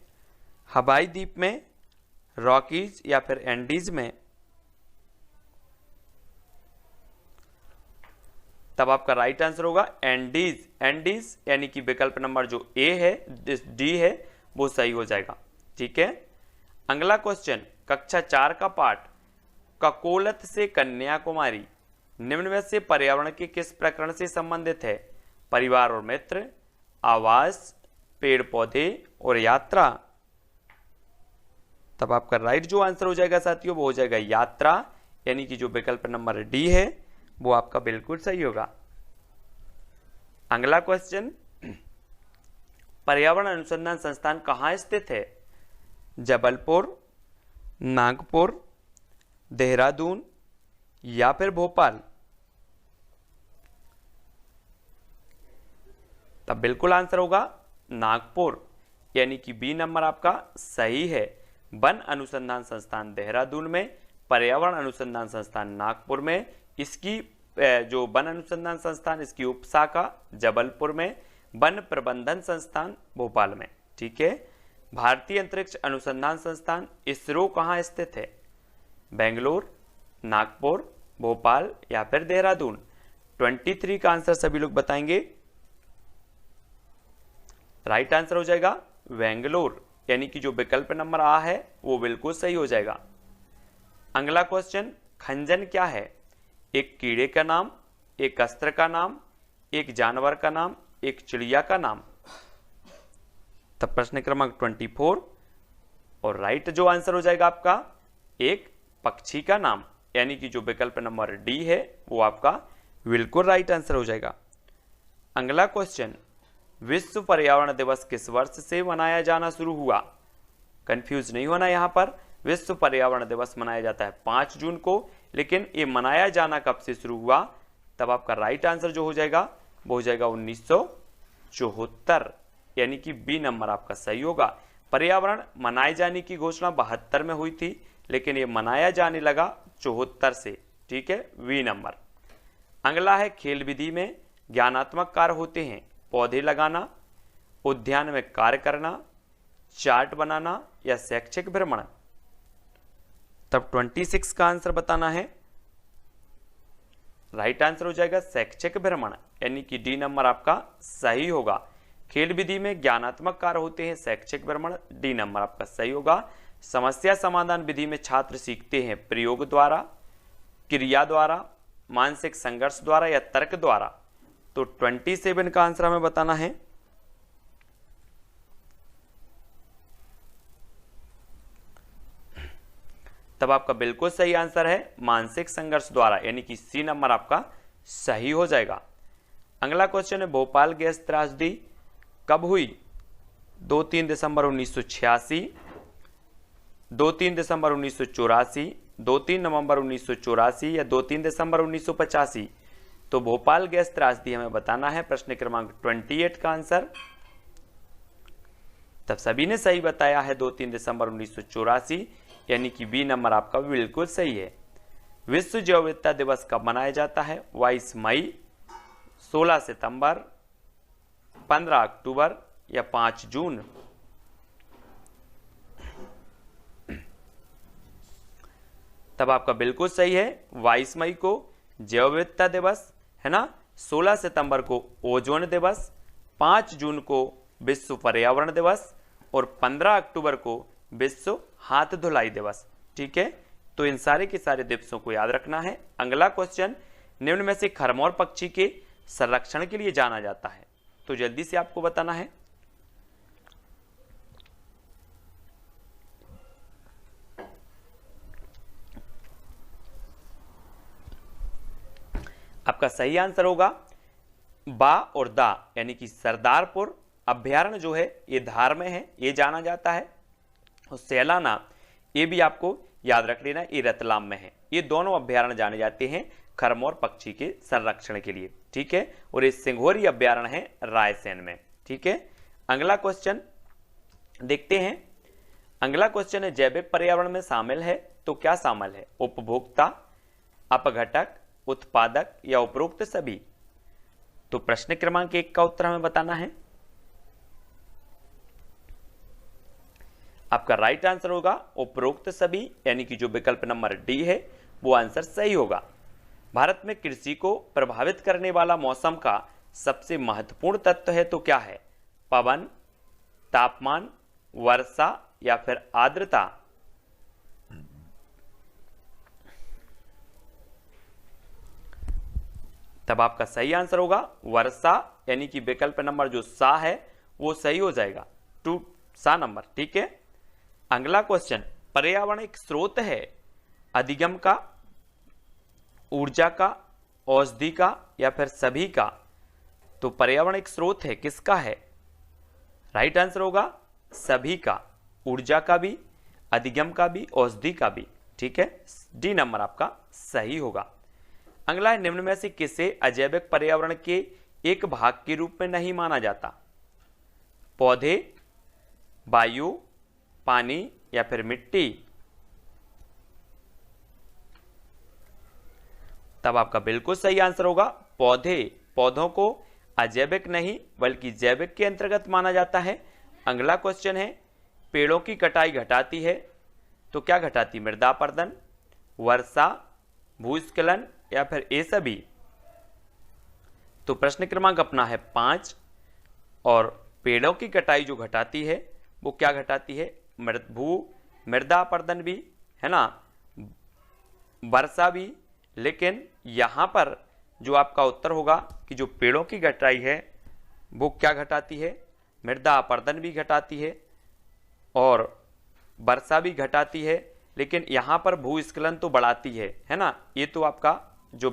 हवाई द्वीप में, रॉकीज या फिर एंडीज में। तब आपका राइट आंसर होगा एंडीज। एंडीज यानी कि विकल्प नंबर जो ए है, डी है, वो सही हो जाएगा। ठीक है, अगला क्वेश्चन कक्षा 4 का पाठ ककोलत से कन्याकुमारी निम्न में से पर्यावरण के किस प्रकरण से संबंधित है? परिवार और मित्र, आवास, पेड़ पौधे और यात्रा। तब आपका राइट जो आंसर हो जाएगा साथियों वो हो जाएगा यात्रा यानी कि जो विकल्प नंबर डी है वो आपका बिल्कुल सही होगा। अगला क्वेश्चन पर्यावरण अनुसंधान संस्थान कहाँ स्थित है? जबलपुर, नागपुर, देहरादून या फिर भोपाल। तब बिल्कुल आंसर होगा नागपुर यानी कि बी नंबर आपका सही है। वन अनुसंधान संस्थान देहरादून में, पर्यावरण अनुसंधान संस्थान नागपुर में, इसकी जो वन अनुसंधान संस्थान इसकी उपशाखा जबलपुर में, वन प्रबंधन संस्थान भोपाल में। ठीक है, भारतीय अंतरिक्ष अनुसंधान संस्थान इसरो कहाँ स्थित है? बेंगलोर, नागपुर, भोपाल या फिर देहरादून। 23 का आंसर सभी लोग बताएंगे। राइट आंसर हो जाएगा बेंगलोर यानी कि जो विकल्प नंबर आ है वो बिल्कुल सही हो जाएगा। अगला क्वेश्चन खंजन क्या है? एक कीड़े का नाम, एक अस्त्र का नाम, एक जानवर का नाम, एक चिड़िया का नाम। तब प्रश्न क्रमांक 24 और राइट जो आंसर हो जाएगा आपका एक पक्षी का नाम यानी कि जो विकल्प नंबर डी है वो आपका बिल्कुल राइट आंसर हो जाएगा। अगला क्वेश्चन विश्व पर्यावरण दिवस किस वर्ष से मनाया जाना शुरू हुआ? कंफ्यूज नहीं होना, यहां पर विश्व पर्यावरण दिवस मनाया जाता है 5 जून को, लेकिन ये मनाया जाना कब से शुरू हुआ? तब आपका राइट आंसर जो हो जाएगा वो हो जाएगा 1974 यानी कि बी नंबर आपका सही होगा। पर्यावरण मनाए जाने की घोषणा 72 में हुई थी लेकिन ये मनाया जाने लगा 74 से। ठीक है, वी नंबर। अगला है खेल विधि में ज्ञानात्मक कार्य होते हैं पौधे लगाना, उद्यान में कार्य करना, चार्ट बनाना या शैक्षिक भ्रमण। तब 26 का आंसर बताना है। राइट आंसर हो जाएगा शैक्षिक भ्रमण यानी कि डी नंबर आपका सही होगा। खेल विधि में ज्ञानात्मक कार्य होते हैं शैक्षिक भ्रमण, डी नंबर आपका सही होगा। समस्या समाधान विधि में छात्र सीखते हैं प्रयोग द्वारा, क्रिया द्वारा, मानसिक संघर्ष द्वारा या तर्क द्वारा। तो 27 का आंसर हमें बताना है। तब आपका बिल्कुल सही आंसर है मानसिक संघर्ष द्वारा यानी कि सी नंबर आपका सही हो जाएगा। अगला क्वेश्चन है भोपाल गैस त्रासदी कब हुई? 2-3 दिसंबर 1986, 2-3 दिसंबर 1984, 2-3 नवंबर 1984 या 2-3 दिसंबर 1985। तो भोपाल गैस त्रासदी हमें बताना है। प्रश्न क्रमांक 28 का आंसर। तब सभी ने सही बताया है 2-3 दिसंबर 1984 यानी कि बी नंबर आपका बिल्कुल सही है। विश्व जैव विविधता दिवस कब मनाया जाता है? 22 मई, 16 सितंबर, 15 अक्टूबर या 5 जून। तब आपका बिल्कुल सही है 22 मई को जैव विविधता दिवस है ना, 16 सितंबर को ओजोन दिवस, 5 जून को विश्व पर्यावरण दिवस और 15 अक्टूबर को विश्व हाथ धुलाई दिवस। ठीक है, तो इन सारे के सारे दिवसों को याद रखना है। अगला क्वेश्चन निम्न में से खरमोर पक्षी के संरक्षण के लिए जाना जाता है? तो जल्दी से आपको बताना है। आपका सही आंसर होगा बा और दा, यानी कि सरदारपुर अभ्यारण्य जो है ये धार में है, ये जाना जाता है। और सैलाना, ये भी आपको याद रख लेना, ये रतलाम में है। ये दोनों अभ्यारण्य जाने जाते हैं खरमोर पक्षी के संरक्षण के लिए, ठीक है। और ये सिंघोरी अभ्यारण्य है रायसेन में, ठीक है। अगला क्वेश्चन देखते हैं। अगला क्वेश्चन है जैविक पर्यावरण में शामिल है तो क्या शामिल है? उपभोक्ता, अपघटक, उत्पादक या उपरोक्त सभी? तो प्रश्न क्रमांक 1 का उत्तर हमें बताना है। आपका राइट आंसर होगा उपरोक्त सभी, यानी कि जो विकल्प नंबर डी है वो आंसर सही होगा। भारत में कृषि को प्रभावित करने वाला मौसम का सबसे महत्वपूर्ण तत्व है तो क्या है? पवन, तापमान, वर्षा या फिर आर्द्रता? तब आपका सही आंसर होगा वर्षा, यानी कि विकल्प नंबर जो सा है वो सही हो जाएगा, 2 सा नंबर, ठीक है। अगला क्वेश्चन, पर्यावरण एक स्रोत है अधिगम का, ऊर्जा का, औषधि का या फिर सभी का? तो पर्यावरण एक स्रोत है, किसका है? राइट आंसर होगा सभी का, ऊर्जा का भी, अधिगम का भी, औषधि का भी, ठीक है। डी नंबर आपका सही होगा। अगला है निम्न में से किसे अजैविक पर्यावरण के एक भाग के रूप में नहीं माना जाता? पौधे, वायु, पानी या फिर मिट्टी? तब आपका बिल्कुल सही आंसर होगा पौधे। पौधों को अजैविक नहीं बल्कि जैविक के अंतर्गत माना जाता है। अगला क्वेश्चन है पेड़ों की कटाई घटाती है तो क्या घटाती? मृदा अपरदन, वर्षा, भूस्खलन या फिर ये सभी? तो प्रश्न क्रमांक अपना है 5 और पेड़ों की कटाई जो घटाती है वो क्या घटाती है? मृदा अपरदन भी है ना, वर्षा भी, लेकिन यहां पर जो आपका उत्तर होगा कि जो पेड़ों की कटाई है वो क्या घटाती है? मृदा अपरदन भी घटाती है और वर्षा भी घटाती है, लेकिन यहां पर भूस्खलन तो बढ़ाती है ना। ये तो आपका जो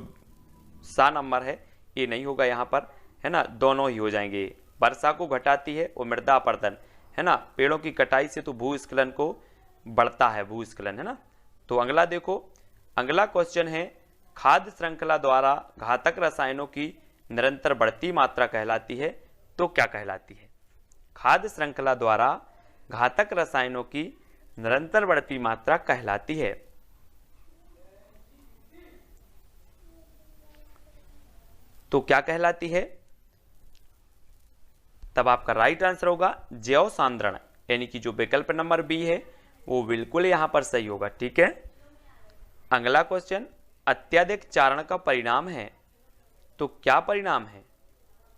सा नंबर है ये नहीं होगा यहाँ पर, है ना, दोनों ही हो जाएंगे। वर्षा को घटाती है और मृदा अपरदन, है ना। पेड़ों की कटाई से तो भूस्खलन को बढ़ता है, भूस्खलन, है ना। तो अगला देखो, अगला क्वेश्चन है खाद्य श्रृंखला द्वारा घातक रसायनों की निरंतर बढ़ती मात्रा कहलाती है तो क्या कहलाती है? खाद्य श्रृंखला द्वारा घातक रसायनों की निरंतर बढ़ती मात्रा कहलाती है। तो क्या कहलाती है? तब आपका राइट आंसर होगा जैव सांद्रण, यानी कि जो विकल्प नंबर बी है वो बिल्कुल यहां पर सही होगा, ठीक है। अगला क्वेश्चन, अत्यधिक चारण का परिणाम है तो क्या परिणाम है?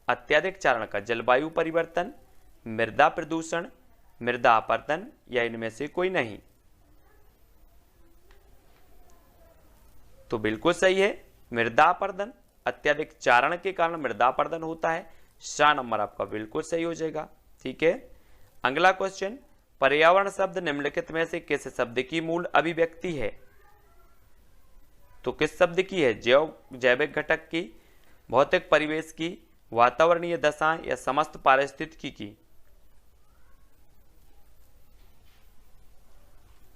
अत्यधिक चारण का जलवायु परिवर्तन, मृदा प्रदूषण, मृदा अपरदन या इनमें से कोई नहीं? तो बिल्कुल सही है मृदा अपरदन। अत्यधिक चारण के कारण मृदा अपरदन होता है, सा नंबर आपका बिल्कुल सही हो जाएगा, ठीक है। अगला क्वेश्चन, पर्यावरण शब्द निम्नलिखित में से किस शब्द की मूल अभिव्यक्ति है? तो किस शब्द की है? जैविक घटक की, भौतिक परिवेश की, वातावरणीय दशाएं या समस्त पारिस्थितिकी की?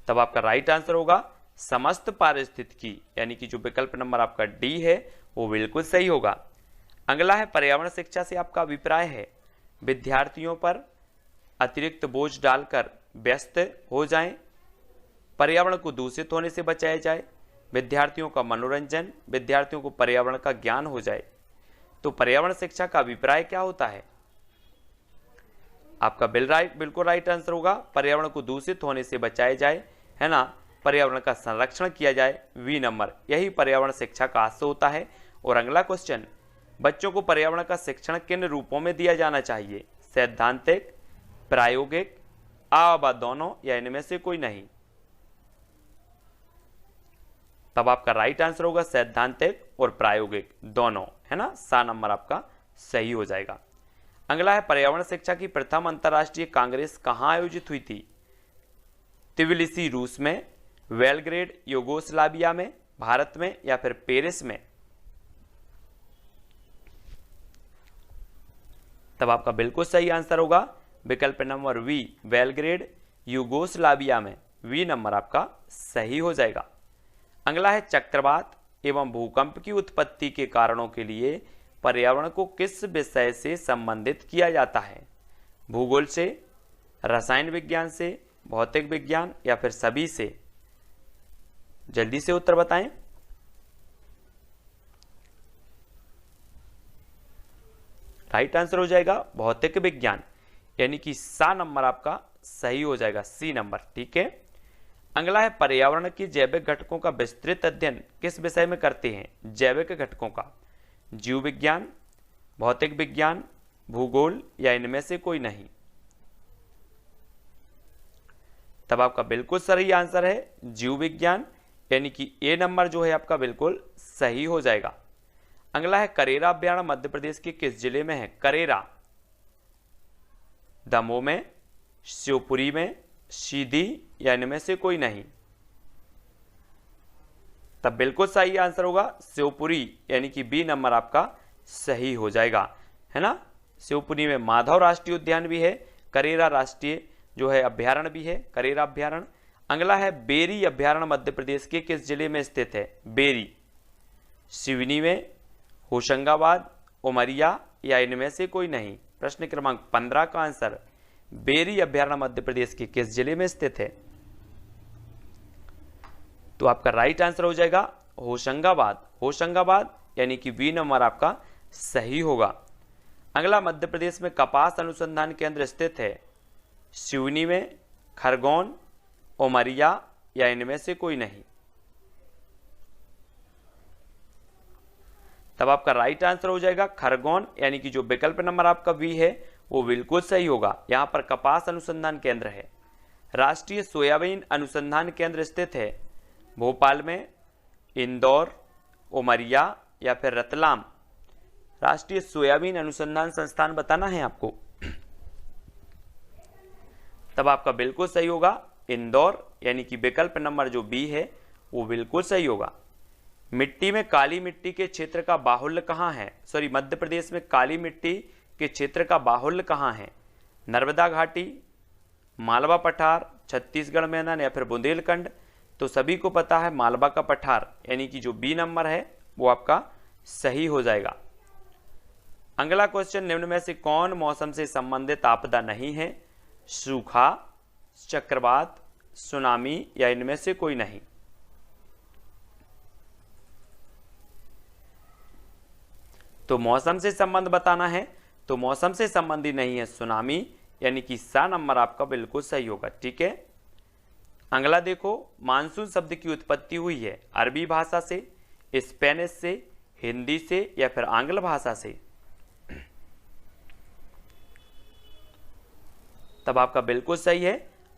तब आपका राइट आंसर होगा समस्त पारिस्थितिकी, यानी कि जो विकल्प नंबर आपका डी है वो बिल्कुल सही होगा। अगला है पर्यावरण शिक्षा से आपका अभिप्राय है विद्यार्थियों पर अतिरिक्त बोझ डालकर व्यस्त हो जाएं, पर्यावरण को दूषित होने से बचाया जाए, विद्यार्थियों का मनोरंजन, विद्यार्थियों को पर्यावरण का ज्ञान हो जाए। तो पर्यावरण शिक्षा का अभिप्राय क्या होता है? आपका बिल्कुल राइट आंसर होगा पर्यावरण को दूषित होने से बचाया जाए, है ना, पर्यावरण का संरक्षण किया जाए, वी नंबर, यही पर्यावरण शिक्षा का आशय होता है। और अगला क्वेश्चन, बच्चों को पर्यावरण का शिक्षण किन रूपों में दिया जाना चाहिए? सैद्धांतिक, प्रायोगिक, आ दोनों या इनमें से कोई नहीं? तब आपका राइट आंसर होगा सैद्धांतिक और प्रायोगिक दोनों, है ना, सा नंबर आपका सही हो जाएगा। अगला है पर्यावरण शिक्षा की प्रथम अंतर्राष्ट्रीय कांग्रेस कहाँ आयोजित हुई थी? त्बिलिसी रूस में, बेलग्रेड यूगोस्लाविया में, भारत में या फिर पेरिस में? तब आपका बिल्कुल सही आंसर होगा विकल्प नंबर वी, बेलग्रेड यूगोस्लाविया में। वी नंबर आपका सही हो जाएगा। अगला है चक्रवात एवं भूकंप की उत्पत्ति के कारणों के लिए पर्यावरण को किस विषय से संबंधित किया जाता है? भूगोल से, रसायन विज्ञान से, भौतिक विज्ञान या फिर सभी से? जल्दी से उत्तर बताएं। राइट आंसर हो जाएगा भौतिक विज्ञान, यानी कि सा नंबर आपका सही हो जाएगा, सी नंबर। ठीक है। अगला है पर्यावरण की जैविक घटकों का विस्तृत अध्ययन किस विषय में करते हैं? जैविक घटकों का, जीव विज्ञान, भौतिक विज्ञान, भूगोल या इनमें से कोई नहीं? तब आपका बिल्कुल सही आंसर है जीव विज्ञान, यानी कि ए नंबर जो है आपका बिल्कुल सही हो जाएगा। अगला है करेरा अभ्यारण्य मध्य प्रदेश के किस जिले में है? करेरा, दमोह में, शिवपुरी में, सीधी या इनमें से कोई नहीं? तब बिल्कुल सही आंसर होगा शिवपुरी, यानी कि बी नंबर आपका सही हो जाएगा, है ना। शिवपुरी में माधव राष्ट्रीय उद्यान भी है, करेरा राष्ट्रीय जो है अभ्यारण्य भी है, करेरा अभ्यारण्य। अगला है बेरी अभ्यारण्य मध्य प्रदेश के किस जिले में स्थित है? बेरी, सिवनी में, होशंगाबाद, उमरिया या इनमें से कोई नहीं? प्रश्न क्रमांक 15 का आंसर बेरी अभ्यारण्य मध्य प्रदेश के किस जिले में स्थित है? तो आपका राइट आंसर हो जाएगा होशंगाबाद, होशंगाबाद, यानी कि बी नंबर आपका सही होगा। अगला मध्य प्रदेश में कपास अनुसंधान केंद्र स्थित है? सिवनी में, खरगोन, उमरिया या इनमें से कोई नहीं? तब आपका राइट आंसर हो जाएगा खरगोन, यानी कि जो विकल्प नंबर आपका बी है वो बिल्कुल सही होगा। यहां पर कपास अनुसंधान केंद्र है। राष्ट्रीय सोयाबीन अनुसंधान केंद्र स्थित है भोपाल में, इंदौर, उमरिया या फिर रतलाम? राष्ट्रीय सोयाबीन अनुसंधान संस्थान बताना है आपको। तब आपका बिल्कुल सही होगा इंदौर, यानी कि विकल्प नंबर जो बी है वो बिल्कुल सही होगा। मिट्टी में काली मिट्टी के क्षेत्र का बाहुल्य कहाँ है? सॉरी, मध्य प्रदेश में काली मिट्टी के क्षेत्र का बाहुल्य कहाँ है? नर्मदा घाटी, मालवा पठार, छत्तीसगढ़ मैदान या फिर बुंदेलखंड? तो सभी को पता है मालवा का पठार, यानी कि जो बी नंबर है वो आपका सही हो जाएगा। अगला क्वेश्चन, निम्न में से कौन मौसम से संबंधित आपदा नहीं है? सूखा, चक्रवात, सुनामी या इनमें से कोई नहीं? तो मौसम से संबंध बताना है, तो मौसम से संबंधी नहीं है सुनामी, यानी कि सा नंबर आपका बिल्कुल सही होगा। ठीक है। अगला देखो, मानसून शब्द की उत्पत्ति हुई है अरबी भाषा से, स्पेनिश से, हिंदी से या फिर आंग्ल भाषा से? तब आपका बिल्कुल सही है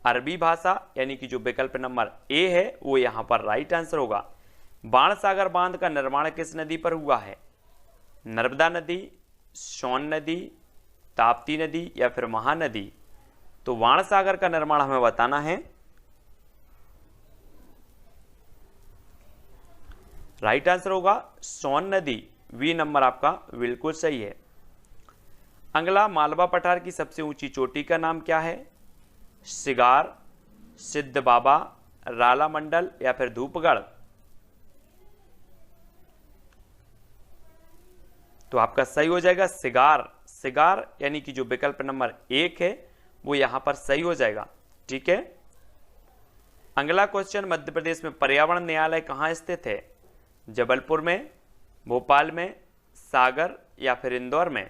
अरबी भाषा, यानी कि जो विकल्प नंबर ए है वो यहां पर राइट आंसर होगा। बाणसागर बांध का निर्माण किस नदी पर हुआ है? नर्मदा नदी, सोन नदी, ताप्ती नदी या फिर महानदी? तो बाणसागर का निर्माण हमें बताना है। राइट आंसर होगा सोन नदी, वी नंबर आपका बिल्कुल सही है। अगला, मालवा पठार की सबसे ऊंची चोटी का नाम क्या है? सिगार, सिद्ध बाबा, राला मंडल या फिर धूपगढ़? तो आपका सही हो जाएगा सिगार, सिगार, यानी कि जो विकल्प नंबर 1 है वो यहां पर सही हो जाएगा। ठीक है। अगला क्वेश्चन, मध्य प्रदेश में पर्यावरण न्यायालय कहां स्थित है? जबलपुर में, भोपाल में, सागर या फिर इंदौर में?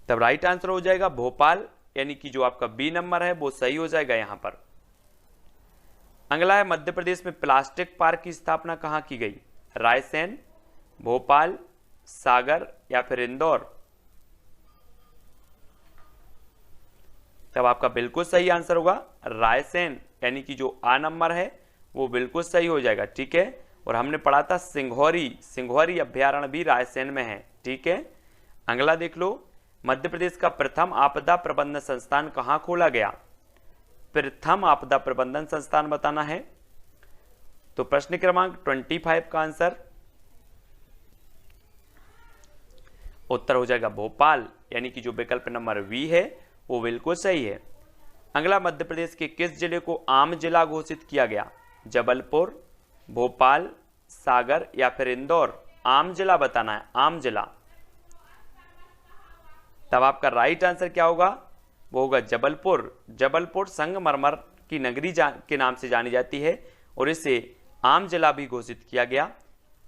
तब राइट आंसर हो जाएगा भोपाल, यानी कि जो आपका बी नंबर है वो सही हो जाएगा यहां पर। अगला है, मध्य प्रदेश में प्लास्टिक पार्क की स्थापना कहां की गई? रायसेन, भोपाल, सागर या फिर इंदौर? तब आपका बिल्कुल सही आंसर होगा रायसेन, यानी कि जो आ नंबर है वो बिल्कुल सही हो जाएगा। ठीक है, और हमने पढ़ा था सिंघौरी अभ्यारण्य भी रायसेन में है। ठीक है, अगला देख लो, मध्य प्रदेश का प्रथम आपदा प्रबंधन संस्थान कहां खोला गया? प्रथम आपदा प्रबंधन संस्थान बताना है। तो प्रश्न क्रमांक 25 का आंसर उत्तर हो जाएगा भोपाल, यानी कि जो विकल्प नंबर बी है वो बिल्कुल सही है। अगला, मध्य प्रदेश के किस जिले को आम जिला घोषित किया गया? जबलपुर, भोपाल, सागर या फिर इंदौर? आम जिला बताना है, आम जिला। तब आपका राइट आंसर क्या होगा? वो होगा जबलपुर। जबलपुर संगमरमर की नगरी के नाम से जानी जाती है और इसे आम जिला भी घोषित किया गया।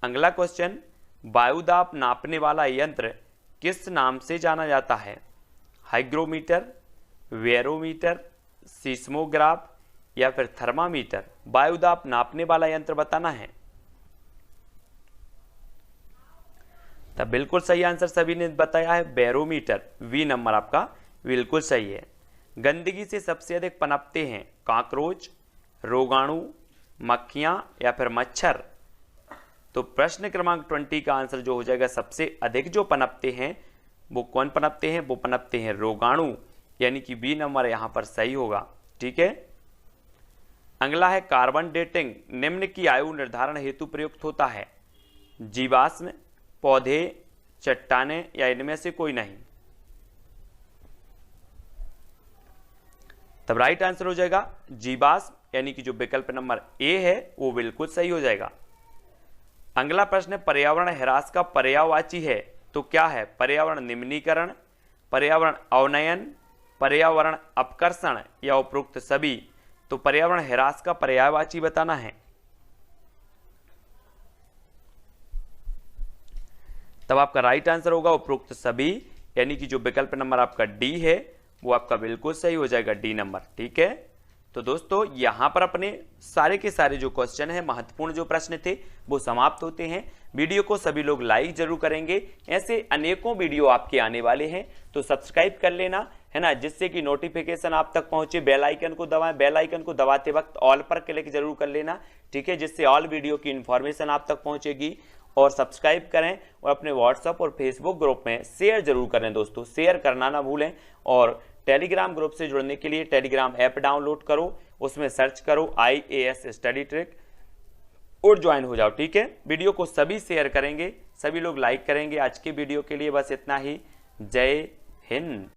अगला क्वेश्चन, वायुदाब नापने वाला यंत्र किस नाम से जाना जाता है? हाइग्रोमीटर, वेरोमीटर, सीस्मोग्राफ या फिर थर्मामीटर? वायुदाब नापने वाला यंत्र बताना है। तब बिल्कुल सही आंसर सभी ने बताया है बैरोमीटर, वी नंबर आपका बिल्कुल सही है। गंदगी से सबसे अधिक पनपते हैं काकरोच, रोगाणु, मक्खियां या फिर मच्छर? तो प्रश्न क्रमांक 20 का आंसर जो हो जाएगा, सबसे अधिक जो पनपते हैं वो कौन पनपते हैं? वो पनपते हैं रोगाणु, यानी कि बी नंबर यहां पर सही होगा। ठीक है, अगला है कार्बन डेटिंग निम्न की आयु निर्धारण हेतु प्रयुक्त होता है? जीवाश्म, पौधे, चट्टाने या इनमें से कोई नहीं? तब राइट आंसर हो जाएगा जीवाश्म, यानी कि जो विकल्प नंबर ए है वो बिल्कुल सही हो जाएगा। अगला प्रश्न, पर्यावरण ह्रास का पर्यायवाची है तो क्या है? पर्यावरण निम्नीकरण, पर्यावरण अवनयन, पर्यावरण अपकर्षण या उपरोक्त सभी? तो पर्यावरण ह्रास का पर्यायवाची बताना है। तब आपका राइट आंसर होगा उपरोक्त सभी, यानी कि जो विकल्प नंबर आपका डी है वो आपका बिल्कुल सही हो जाएगा, डी नंबर। ठीक है, तो दोस्तों यहां पर अपने सारे के सारे जो क्वेश्चन है, महत्वपूर्ण जो प्रश्न थे वो समाप्त होते हैं। वीडियो को सभी लोग लाइक जरूर करेंगे, ऐसे अनेकों वीडियो आपके आने वाले हैं तो सब्सक्राइब कर लेना है ना, जिससे कि नोटिफिकेशन आप तक पहुंचे। बेल आइकन को दबाएं, बेल आइकन को दबाते वक्त ऑल पर क्लिक जरूर कर लेना। ठीक है, जिससे ऑल वीडियो की इंफॉर्मेशन आप तक पहुंचेगी। और सब्सक्राइब करें और अपने व्हाट्सएप और फेसबुक ग्रुप में शेयर जरूर करें दोस्तों, शेयर करना ना भूलें। और टेलीग्राम ग्रुप से जुड़ने के लिए टेलीग्राम ऐप डाउनलोड करो, उसमें सर्च करो IAS स्टडी ट्रिक और ज्वाइन हो जाओ। ठीक है, वीडियो को सभी शेयर करेंगे, सभी लोग लाइक करेंगे। आज के वीडियो के लिए बस इतना ही। जय हिंद।